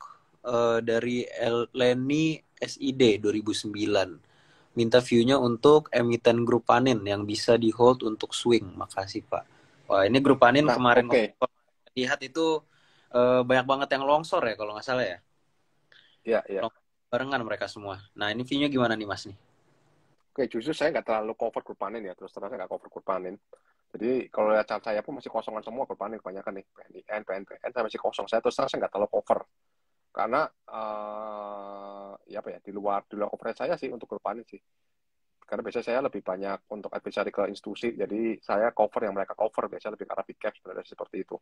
dari Leni SID 2009. Minta view-nya untuk emiten grup Panin yang bisa di hold untuk swing. Makasih Pak. Wah ini grup Panin Nah, kemarin oke. lihat itu banyak banget yang longsor ya kalau nggak salah ya. Ya, ya. Barengan mereka semua. Nah ini view-nya gimana nih Mas nih? Oke, justru saya nggak terlalu cover grup panen ya, terus terang saya nggak cover grup panen. Jadi kalau lihat chart saya pun masih kosongan semua grup panen kebanyakan nih, PNIN, PNPN, saya masih kosong. Saya terus terang saya nggak terlalu cover. Karena, ya apa ya, di luar coverage saya sih untuk grup panen sih. Karena biasanya saya lebih banyak untuk advisory ke institusi, jadi saya cover yang mereka cover, biasanya lebih ke arah big cap sebenarnya seperti itu.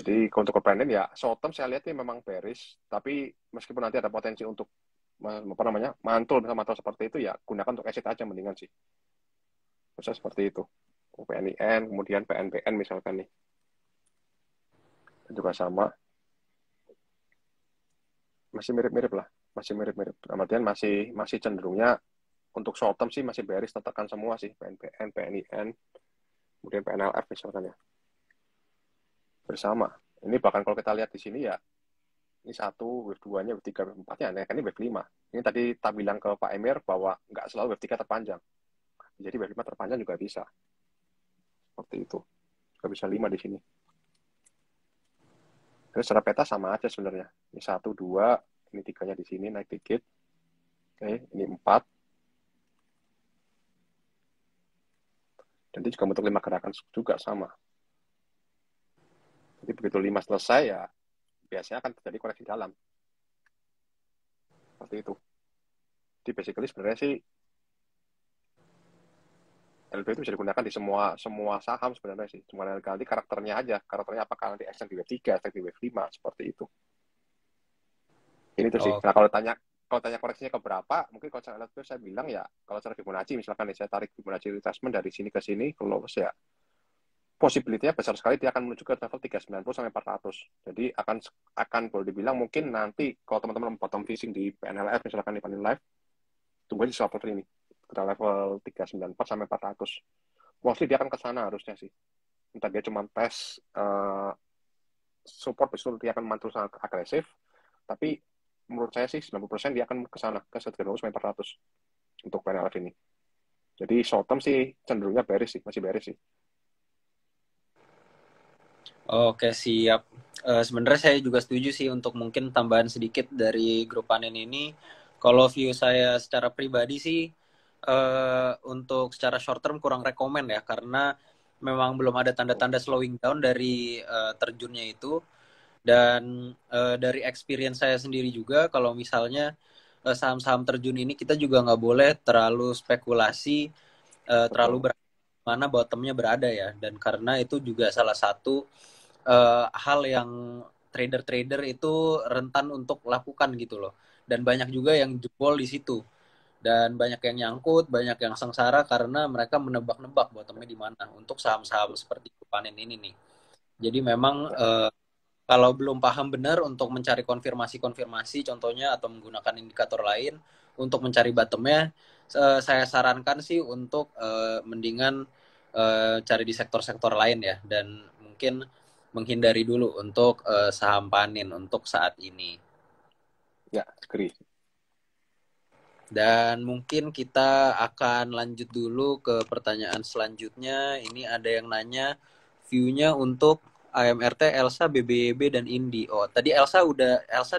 Jadi untuk grup panen ya, short term saya lihat ini memang bearish, tapi meskipun nanti ada potensi untuk apa namanya mantul seperti itu ya gunakan untuk exit aja mendingan sih. Bisa seperti itu. PNIN, kemudian PNPN misalkan nih. Juga sama. Masih mirip-mirip lah. Masih mirip-mirip. Kemudian masih cenderungnya untuk short term sih masih bearish tetekan semua sih. PNPN, PNIN, kemudian PNLF misalkan ya. bersama. Ini bahkan kalau kita lihat di sini ya, ini 1, wave 2-nya, wave 3, wave 4-nya, nah, ini wave 5. Ini tadi tak bilang ke Pak Emir bahwa nggak selalu wave 3 terpanjang. Jadi wave 5 terpanjang juga bisa. Seperti itu. Juga bisa 5 di sini. Terus secara peta sama aja sebenarnya. Ini 1, 2, ini 3-nya di sini naik dikit. Oke, ini 4. Dan dia juga bentuk 5 gerakan juga sama. Jadi begitu 5 selesai ya, biasanya akan terjadi koreksi dalam. Seperti itu. Jadi basically sebenarnya sih LB itu bisa digunakan di semua saham sebenarnya sih. Cuma nanti karakternya aja. Karakternya apakah nanti extend di wave 3, extend di wave 5, seperti itu. Ini tuh sih. Oh, Nah, kalau tanya koreksinya ke berapa, mungkin kalau saya lihat saya bilang ya, kalau secara Fibonacci misalkan nih, saya tarik Fibonacci retracement dari sini ke sini, kalau ya possibility-nya besar sekali dia akan menuju ke level 390 sampai 400. Jadi akan boleh dibilang mungkin nanti kalau teman-teman bottom fishing di PNLF misalkan di Panin Live, tunggu aja level ini. Kita level 394 sampai 400. Mostly dia akan ke sana harusnya sih. Entah dia cuma tes support betul dia akan mantul sangat agresif, tapi menurut saya sih 90% dia akan ke sana ke 390 sampai 400 untuk PNLF ini. Jadi short term sih cenderungnya bearish sih, masih bearish sih. oke, siap. Sebenarnya saya juga setuju sih untuk mungkin tambahan sedikit dari grup panen ini. Kalau view saya secara pribadi sih, untuk secara short term kurang rekomen ya, karena memang belum ada tanda-tanda slowing down dari terjunnya itu. Dan dari experience saya sendiri juga, kalau misalnya saham-saham terjun ini kita juga nggak boleh terlalu spekulasi, terlalu Betul. mana bottomnya berada ya. Dan karena itu juga salah satu hal yang trader-trader itu rentan untuk lakukan gitu loh. Dan banyak juga yang jebol di situ. Dan banyak yang nyangkut, banyak yang sengsara karena mereka menebak-nebak bottomnya di mana untuk saham-saham seperti panen ini nih. Jadi memang Ya. kalau belum paham benar untuk mencari konfirmasi-konfirmasi contohnya atau menggunakan indikator lain untuk mencari bottomnya, saya sarankan sih untuk mendingan cari di sektor-sektor lain ya, dan mungkin menghindari dulu untuk saham panin untuk saat ini. Ya, agree. Dan mungkin kita akan lanjut dulu ke pertanyaan selanjutnya. Ini ada yang nanya view-nya untuk AMRT, Elsa, BBYB, dan Indi. Oh, tadi Elsa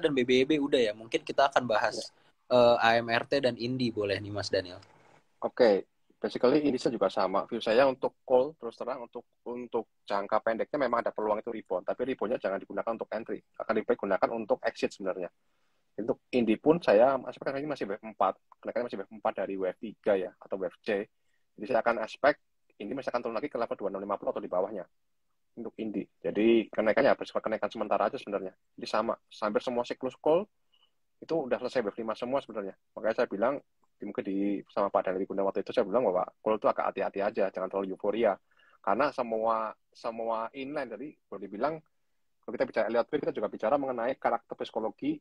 dan BBYB udah ya. Mungkin kita akan Ya. bahas AMRT dan Indi boleh nih Mas Daniel. Oke, basically ini juga sama. View saya untuk call terus terang untuk jangka pendeknya memang ada peluang itu rebound, tapi reboundnya jangan digunakan untuk entry, akan lebih baik gunakan untuk exit sebenarnya. Untuk Indi pun saya aspek ini masih wave 4, kenaikannya masih wave 4 dari wave 3 ya atau wave C. Jadi saya akan aspek ini masih akan turun lagi ke level 2650 atau di bawahnya untuk Indi. Jadi kenaikannya bersifat kenaikan sementara aja sebenarnya. Jadi sama, hampir semua siklus call itu udah selesai wave 5 semua sebenarnya. Makanya saya bilang mungkin sama Pak Daniel Guna waktu itu saya bilang bahwa call itu agak hati-hati aja, jangan terlalu euforia. Karena semua inline tadi boleh dibilang kalau kita bicara Elliott Wave kita juga bicara mengenai karakter psikologi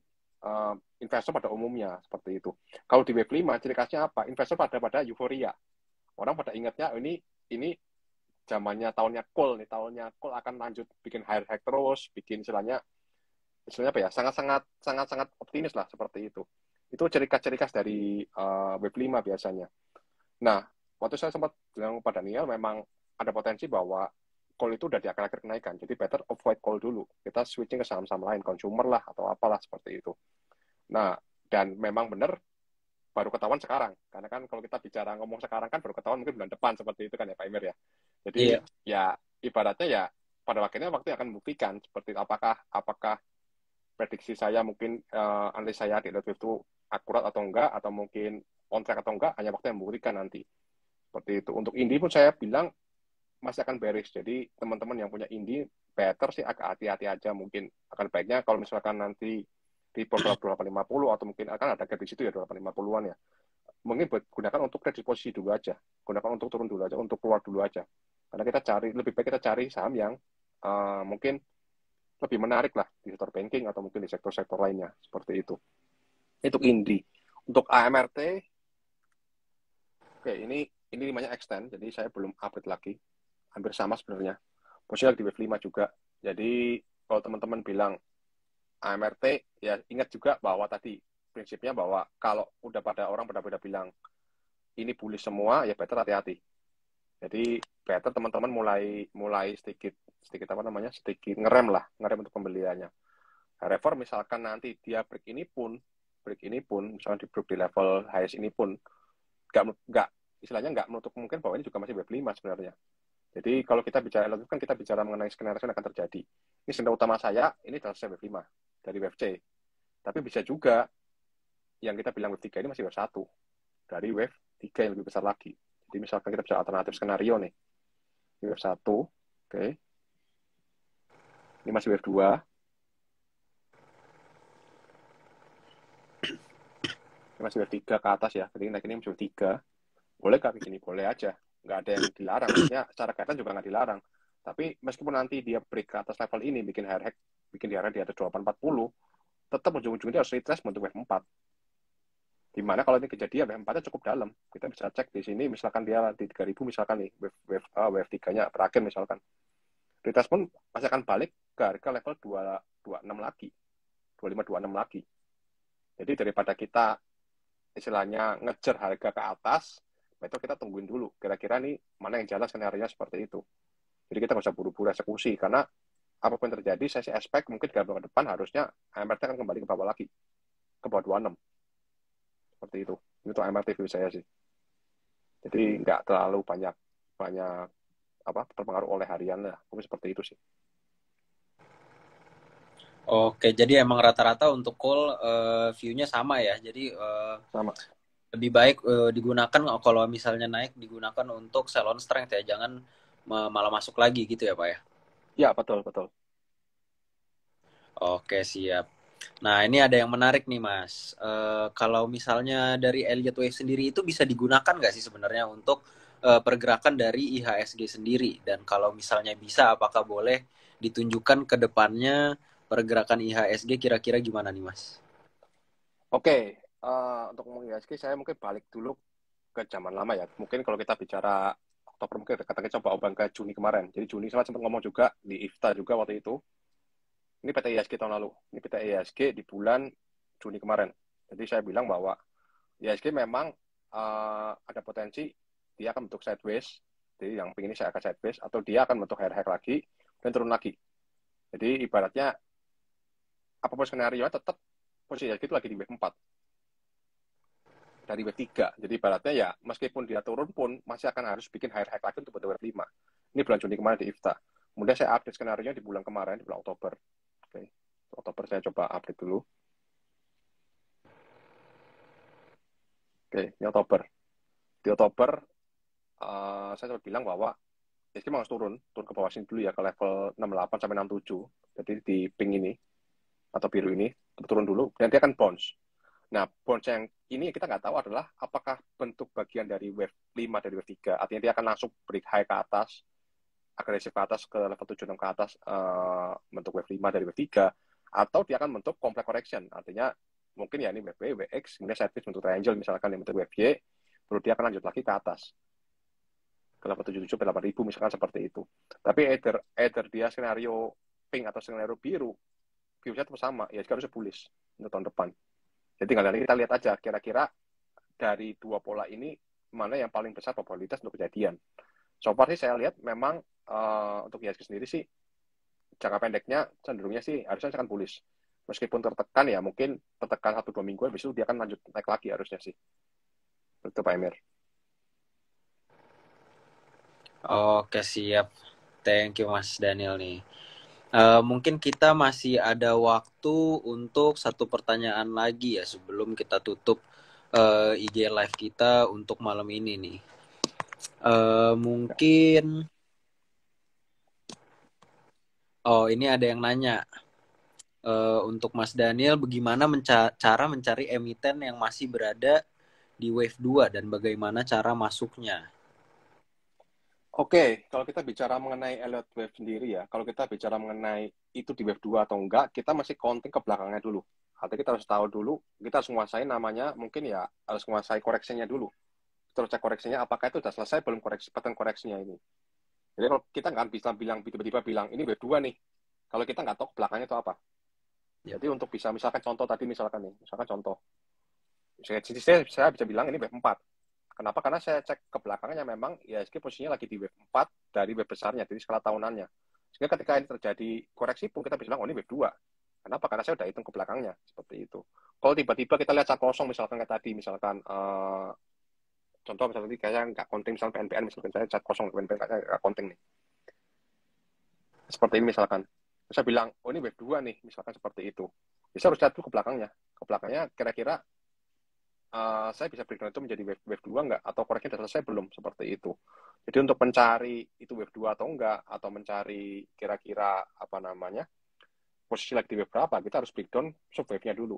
investor pada umumnya seperti itu. Kalau di wave 5 ciri khasnya apa? Investor pada euforia. Orang pada ingatnya ini zamannya tahunnya call nih, tahunnya call akan lanjut bikin higher high terus, bikin istilahnya apa ya, sangat optimis lah seperti itu. Itu ciri khas dari wave 5 biasanya. Nah, waktu saya sempat bilang kepada Daniel, memang ada potensi bahwa call itu udah di akhir-akhir kenaikan, jadi better avoid call dulu. Kita switching ke saham-saham lain, consumer lah atau apalah seperti itu. Nah, dan memang benar baru ketahuan sekarang, karena kan kalau kita bicara ngomong sekarang kan baru ketahuan mungkin bulan depan seperti itu kan ya Pak Emir ya. Jadi Iya. ya ibaratnya ya pada waktunya waktu akan membuktikan seperti apakah prediksi saya mungkin analis saya di Wave itu akurat atau enggak, atau mungkin on track atau enggak, hanya waktu yang membuktikan nanti. Seperti itu. Untuk Indi pun saya bilang masih akan bearish. Jadi teman-teman yang punya Indi, better sih agak hati-hati aja. Mungkin akan baiknya kalau misalkan nanti di bawah 2850 atau mungkin akan ada gap di situ ya 2850-an ya. Mungkin gunakan untuk trade posisi dulu aja. Gunakan untuk turun dulu aja, untuk keluar dulu aja. Karena lebih baik kita cari saham yang mungkin lebih menarik lah di sektor banking atau mungkin di sektor-sektor lainnya seperti itu. Itu Indi. Untuk AMRT, oke ini 5-nya extend, jadi saya belum update lagi. Hampir sama sebenarnya. Posisi lagi di wave 5 juga. Jadi kalau teman-teman bilang AMRT, ya ingat juga bahwa tadi prinsipnya bahwa kalau udah pada orang pada bilang ini bullish semua, ya better hati-hati. Jadi better teman-teman mulai sedikit sedikit apa namanya sedikit ngerem untuk pembeliannya. However, misalkan nanti dia break ini pun misalkan di break di level highest ini pun nggak istilahnya nggak menutup mungkin bahwa ini juga masih wave 5 sebenarnya. Jadi kalau kita bicara lagi kan kita bicara mengenai skenario yang akan terjadi. Ini skenario utama saya ini adalah wave 5 dari wave C. Tapi bisa juga yang kita bilang wave 3 ini masih wave 1 dari wave 3 yang lebih besar lagi. Jadi misalkan kita bisa alternatif skenario nih. Ini wave 1, oke. Ini masih wave 2. Ini masih wave 3 ke atas ya. Jadi naik ini masih wave 3. Boleh kah begini? Boleh aja. Nggak ada yang dilarang. Maksudnya secara kaitan juga nggak dilarang. Tapi meskipun nanti dia break ke atas level ini, bikin di atas 2840, tetap ujung-ujungnya harus retest untuk wave 4. Dimana kalau ini kejadian, wave 4-nya cukup dalam. Kita bisa cek di sini, misalkan dia di 3000, misalkan nih, wave 3-nya berakhir misalkan. Retest pun pasti akan balik ke harga level 226 lagi. 2526 lagi. Jadi daripada kita istilahnya ngejar harga ke atas, itu kita tungguin dulu. Kira-kira nih mana yang jalan skenario seperti itu. Jadi kita nggak usah buru-buru eksekusi karena apapun yang terjadi, saya sih expect mungkin 3 bulan ke depan harusnya AMRT akan kembali ke bawah lagi, ke bawah 26. Seperti itu. Itu AMRT view saya sih. Jadi nggak terlalu banyak apa terpengaruh oleh harian lah. Mungkin seperti itu sih. Oke, jadi emang rata-rata untuk call view-nya sama ya. Jadi Sama. lebih baik digunakan kalau misalnya naik digunakan untuk sell on strength ya, jangan malah masuk lagi gitu ya Pak ya. Ya, betul, betul. Oke, siap. Nah, ini ada yang menarik nih Mas. Kalau misalnya dari Elliott Wave sendiri itu bisa digunakan nggak sih sebenarnya untuk pergerakan dari IHSG sendiri? Dan kalau misalnya bisa, apakah boleh ditunjukkan ke depannya pergerakan IHSG kira-kira gimana nih Mas? Oke, untuk ngomong IHSG, saya mungkin balik dulu ke zaman lama ya. Mungkin kalau kita bicara Oktober, mungkin katakan coba ubah ke Juni kemarin. Jadi Juni saya sempat ngomong juga di IFTA juga waktu itu. Ini PT IHSG tahun lalu. Ini PT IHSG di bulan Juni kemarin. Jadi saya bilang bahwa IHSG memang ada potensi dia akan bentuk sideways. Jadi yang ini saya akan sideways atau dia akan bentuk high lagi dan turun lagi. Jadi ibaratnya apapun skenario tetap posisi IHSG itu lagi di wave 4 dari wave 3. Jadi ibaratnya ya meskipun dia turun pun masih akan harus bikin high lagi untuk bentuk wave 5. Ini bulan Juni kemarin di IFTA. Kemudian saya update skenario di bulan kemarin, di bulan Oktober. Oke. Oktober saya coba update dulu. Oke, ini Oktober. Di Oktober, saya coba bilang bahwa ISG harus turun ke bawah sini dulu ya, ke level 68 sampai 67. Jadi di pink ini, atau biru ini, turun dulu, dan dia akan bounce. Nah, bounce yang ini kita nggak tahu adalah apakah bentuk bagian dari wave 5 dari wave 3. Artinya dia akan langsung break high ke atas, agresif ke atas, ke level 76 ke atas, bentuk wave 5 dari wave 3, atau dia akan bentuk complex correction. Artinya mungkin ya ini wave W, WX, kemudian sideways bentuk triangle misalkan yang bentuk wave Y, baru dia akan lanjut lagi ke atus ke level 77 ke 8.000 misalkan seperti itu. Tapi either dia skenario pink atau skenario biru, view-nya tetap sama, ya harusnya bullish untuk tahun depan. Jadi tinggal kita lihat aja kira-kira dari dua pola ini mana yang paling besar probabilitas untuk kejadian. So far sih saya lihat memang untuk IHSG sendiri sih jangka pendeknya cenderungnya sih harusnya akan bullish. Meskipun tertekan ya mungkin tertekan 1-2 minggu habis itu dia akan lanjut naik lagi harusnya sih. Betul Pak Emir. Oke, siap. Thank you Mas Daniel nih. Mungkin kita masih ada waktu untuk satu pertanyaan lagi ya sebelum kita tutup IG live kita untuk malam ini nih. Mungkin ini ada yang nanya untuk Mas Daniel, bagaimana cara mencari emiten yang masih berada di wave 2 dan bagaimana cara masuknya? Oke, kalau kita bicara mengenai Elliott Wave sendiri ya, kalau kita bicara mengenai itu di Wave 2 atau enggak, kita masih counting ke belakangnya dulu. Artinya kita harus tahu dulu, kita harus menguasai namanya, mungkin ya harus menguasai koreksinya dulu. Kita harus cek koreksinya, apakah itu sudah selesai belum pattern koreksinya ini. Jadi kalau kita nggak bisa bilang tiba-tiba bilang ini Wave 2 nih, kalau kita nggak tahu belakangnya itu apa. Ya. Jadi untuk bisa misalkan contoh tadi misalkan contoh, saya bisa bilang ini wave 4. Kenapa? Karena saya cek ke belakangnya memang IHSG posisinya lagi di wave 4 dari wave besarnya, jadi skala tahunannya. Sehingga ketika ini terjadi koreksi pun kita bisa bilang, oh ini wave 2. Kenapa? Karena saya udah hitung ke belakangnya, seperti itu. Kalau tiba-tiba kita lihat chart kosong, misalkan kayak tadi, misalkan, contoh misalnya kayak nggak konting, misalkan PNPN, misalkan saya chart kosong, PNPN nggak konting nih. Seperti ini misalkan. Terus saya bilang, oh ini wave 2 nih, misalkan seperti itu. Bisa harus lihat dulu ke belakangnya. Ke belakangnya kira-kira saya bisa breakdown itu menjadi wave 2 enggak? Atau koreksinya sudah selesai belum? Seperti itu. Jadi untuk mencari itu wave 2 atau enggak, atau mencari kira-kira apa namanya, posisi lagi di wave berapa, kita harus breakdown sub-wave-nya dulu.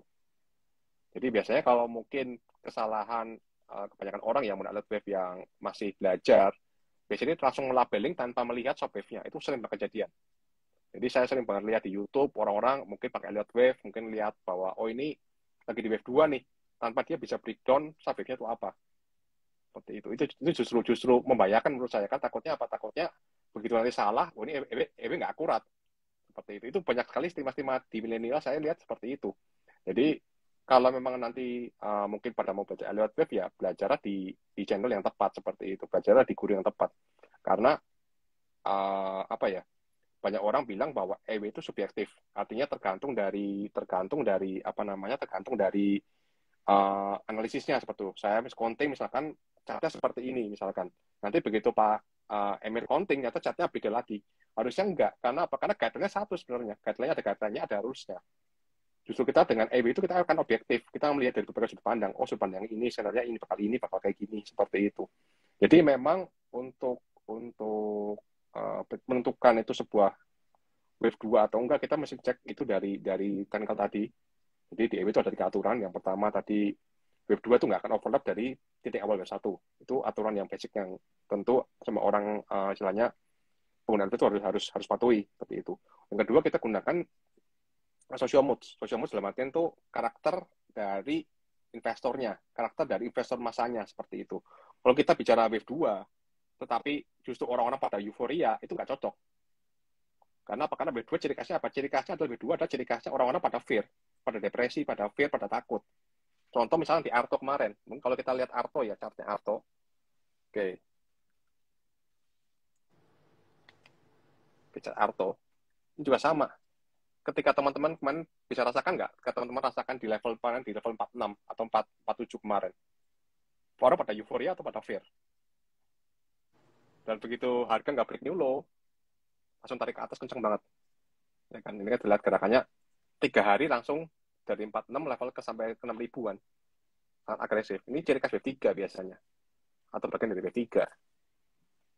Jadi biasanya kalau mungkin kesalahan kebanyakan orang yang melihat wave yang masih belajar, biasanya langsung labeling tanpa melihat sub-wave-nya. Itu sering banget kejadian. Jadi saya sering banget lihat di YouTube, orang-orang mungkin pakai lihat wave, mungkin lihat bahwa, oh ini lagi di wave 2 nih, tanpa dia bisa breakdown sub-wave-nya itu apa. Seperti itu. Itu justru membahayakan menurut saya. Kan takutnya apa? Takutnya begitu nanti salah, oh ini EW nggak akurat. Seperti itu. Itu banyak sekali stigma-stigma di milenial saya lihat seperti itu. Jadi kalau memang nanti mungkin pada mau belajar lewat web ya belajar di channel yang tepat seperti itu. Belajar di guru yang tepat. Karena apa ya? Banyak orang bilang bahwa EW itu subjektif. Artinya tergantung dari apa namanya? Tergantung dari analisisnya seperti itu. Saya counting misalkan catnya seperti ini misalkan. Nanti begitu Pak Emir counting ternyata catnya beda lagi. Harusnya enggak. Karena apa? Karena guideline-nya satu sebenarnya. Guideline-nya ada guideline-nya, ada rules-nya. Justru kita dengan EW itu kita akan objektif. Kita melihat dari berbagai sudut pandang. Oh, sudut pandang ini sebenarnya ini bakal kayak gini seperti itu. Jadi memang untuk menentukan itu sebuah wave 2 atau enggak kita mesti cek itu dari technical tadi. Jadi di EW itu ada 3 aturan. Yang pertama tadi wave 2 itu nggak akan overlap dari titik awal wave 1. Itu aturan yang basic yang tentu sama orang istilahnya pengguna itu harus patuhi seperti itu. Yang kedua kita gunakan social moods. Social moods dalam artian itu karakter dari investornya, karakter dari investor masanya seperti itu. Kalau kita bicara wave 2, tetapi justru orang-orang pada euforia, itu nggak cocok. Karena apa? Karena wave 2 ciri khasnya apa? Ciri khasnya adalah wave 2 adalah ciri khasnya orang-orang pada fear, pada depresi, pada fear, pada takut. Contoh misalnya di Arto kemarin. Mungkin kalau kita lihat Arto ya, chartnya Arto. Oke. Chart Arto. Ini juga sama. Ketika teman-teman kemarin bisa rasakan nggak? Ketika teman-teman rasakan di level kemarin, di level 46 atau 47 kemarin. Orang pada euforia atau pada fear. Dan begitu harga nggak break new low, langsung tarik ke atas kenceng banget. Ya kan? Ini kan dilihat gerakannya 3 hari langsung dari 46 level ke sampai ke 6 ribuan. Sangat agresif. Ini ciri khas wave 3 biasanya. Atau bagian dari wave 3.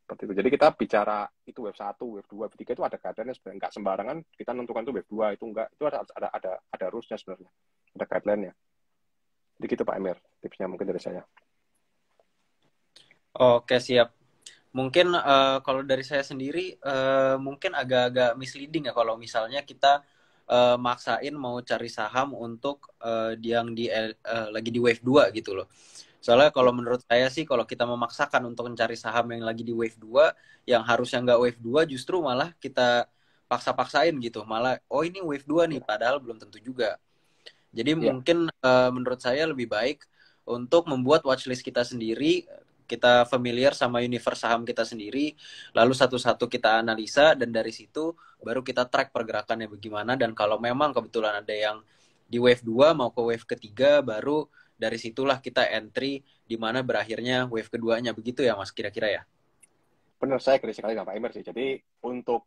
Seperti itu. Jadi kita bicara itu wave 1, wave 2, wave 3 itu ada guideline sebenarnya. Nggak sembarangan kita menentukan itu wave 2, itu enggak. Itu ada rules-nya sebenarnya. Ada guideline-nya. Jadi gitu Pak Emir, tipsnya mungkin dari saya. Oke, siap. Mungkin kalau dari saya sendiri mungkin agak-agak misleading ya kalau misalnya kita maksain mau cari saham untuk yang lagi di wave 2 gitu loh. Soalnya kalau menurut saya sih kalau kita memaksakan untuk mencari saham yang lagi di wave 2 yang harusnya nggak wave 2 justru malah kita paksa-paksain gitu. Malah oh ini wave 2 nih padahal belum tentu juga. Jadi mungkin menurut saya lebih baik untuk membuat watchlist kita sendiri, kita familiar sama universe saham kita sendiri, lalu satu-satu kita analisa dan dari situ baru kita track pergerakannya bagaimana dan kalau memang kebetulan ada yang di wave 2 mau ke wave ketiga baru dari situlah kita entry di mana berakhirnya wave keduanya begitu ya Mas kira-kira ya. Benar, saya agree sekali dengan Pak Emir sih. Jadi untuk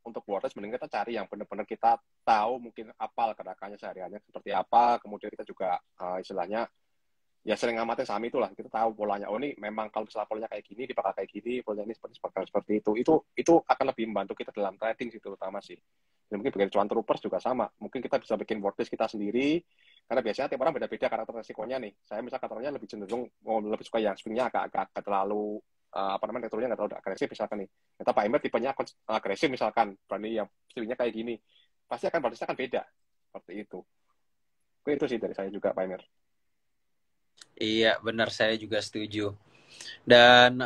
WordPress mending kita cari yang benar-benar kita tahu mungkin apal gerakannya sehari-harinya seperti apa. Kemudian kita juga istilahnya ya sering ngamatin saham itulah. Kita tahu polanya. Oh ini memang kalau misalnya polanya kayak gini, dia bakal kayak gini. Polanya ini seperti itu. Itu akan lebih membantu kita dalam trading sih terutama sih. Dan mungkin bagian cuan troopers juga sama. Mungkin kita bisa bikin WordPress kita sendiri. Karena biasanya tiap orang beda-beda karakter resikonya nih. Saya misalnya karakternya lebih cenderung lebih suka yang swingnya agak terlalu apa namanya returnya nggak terlalu agresif misalkan nih. Kita Pak Emir tipenya agresif misalkan, berani yang swingnya kayak gini. Pasti akan balasnya akan beda. Seperti itu. Oke, itu sih dari saya juga Pak Emir. Iya, benar saya juga setuju. Dan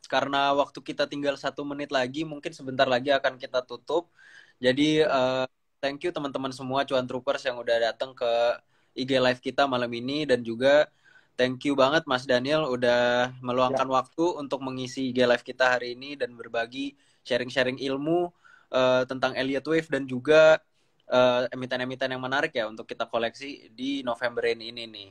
karena waktu kita tinggal 1 menit lagi, mungkin sebentar lagi akan kita tutup. Jadi Ya, thank you teman-teman semua Cuan Troopers yang udah datang ke IG live kita malam ini, dan juga thank you banget Mas Daniel udah ya, meluangkan waktu untuk mengisi IG live kita hari ini dan berbagi sharing-sharing ilmu tentang Elliott Wave dan juga emiten-emiten yang menarik ya untuk kita koleksi di November ini nih.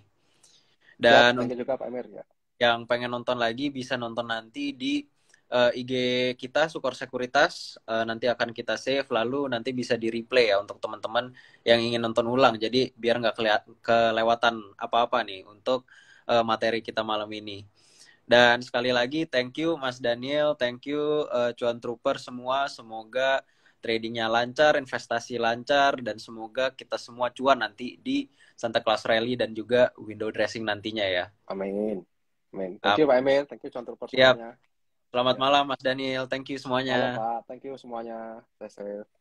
siap. Dan Thank untuk you juga Pak Emir ya. yang pengen nonton lagi bisa nonton nanti di IG kita Sukor Sekuritas, nanti akan kita save lalu nanti bisa di replay ya untuk teman-teman yang ingin nonton ulang, jadi biar nggak kelewatan apa-apa nih untuk materi kita malam ini. Dan sekali lagi thank you Mas Daniel, thank you Cuan Trooper semua, semoga tradingnya lancar, investasi lancar, dan semoga kita semua cuan nanti di Santa Claus Rally dan juga window dressing nantinya ya. Amin. Amin. Thank you Pak Emir. Thank you contoh Siap. semuanya. Selamat Ya. malam Mas Daniel. Thank you Malam semuanya. Pak. Thank you semuanya. Stay safe.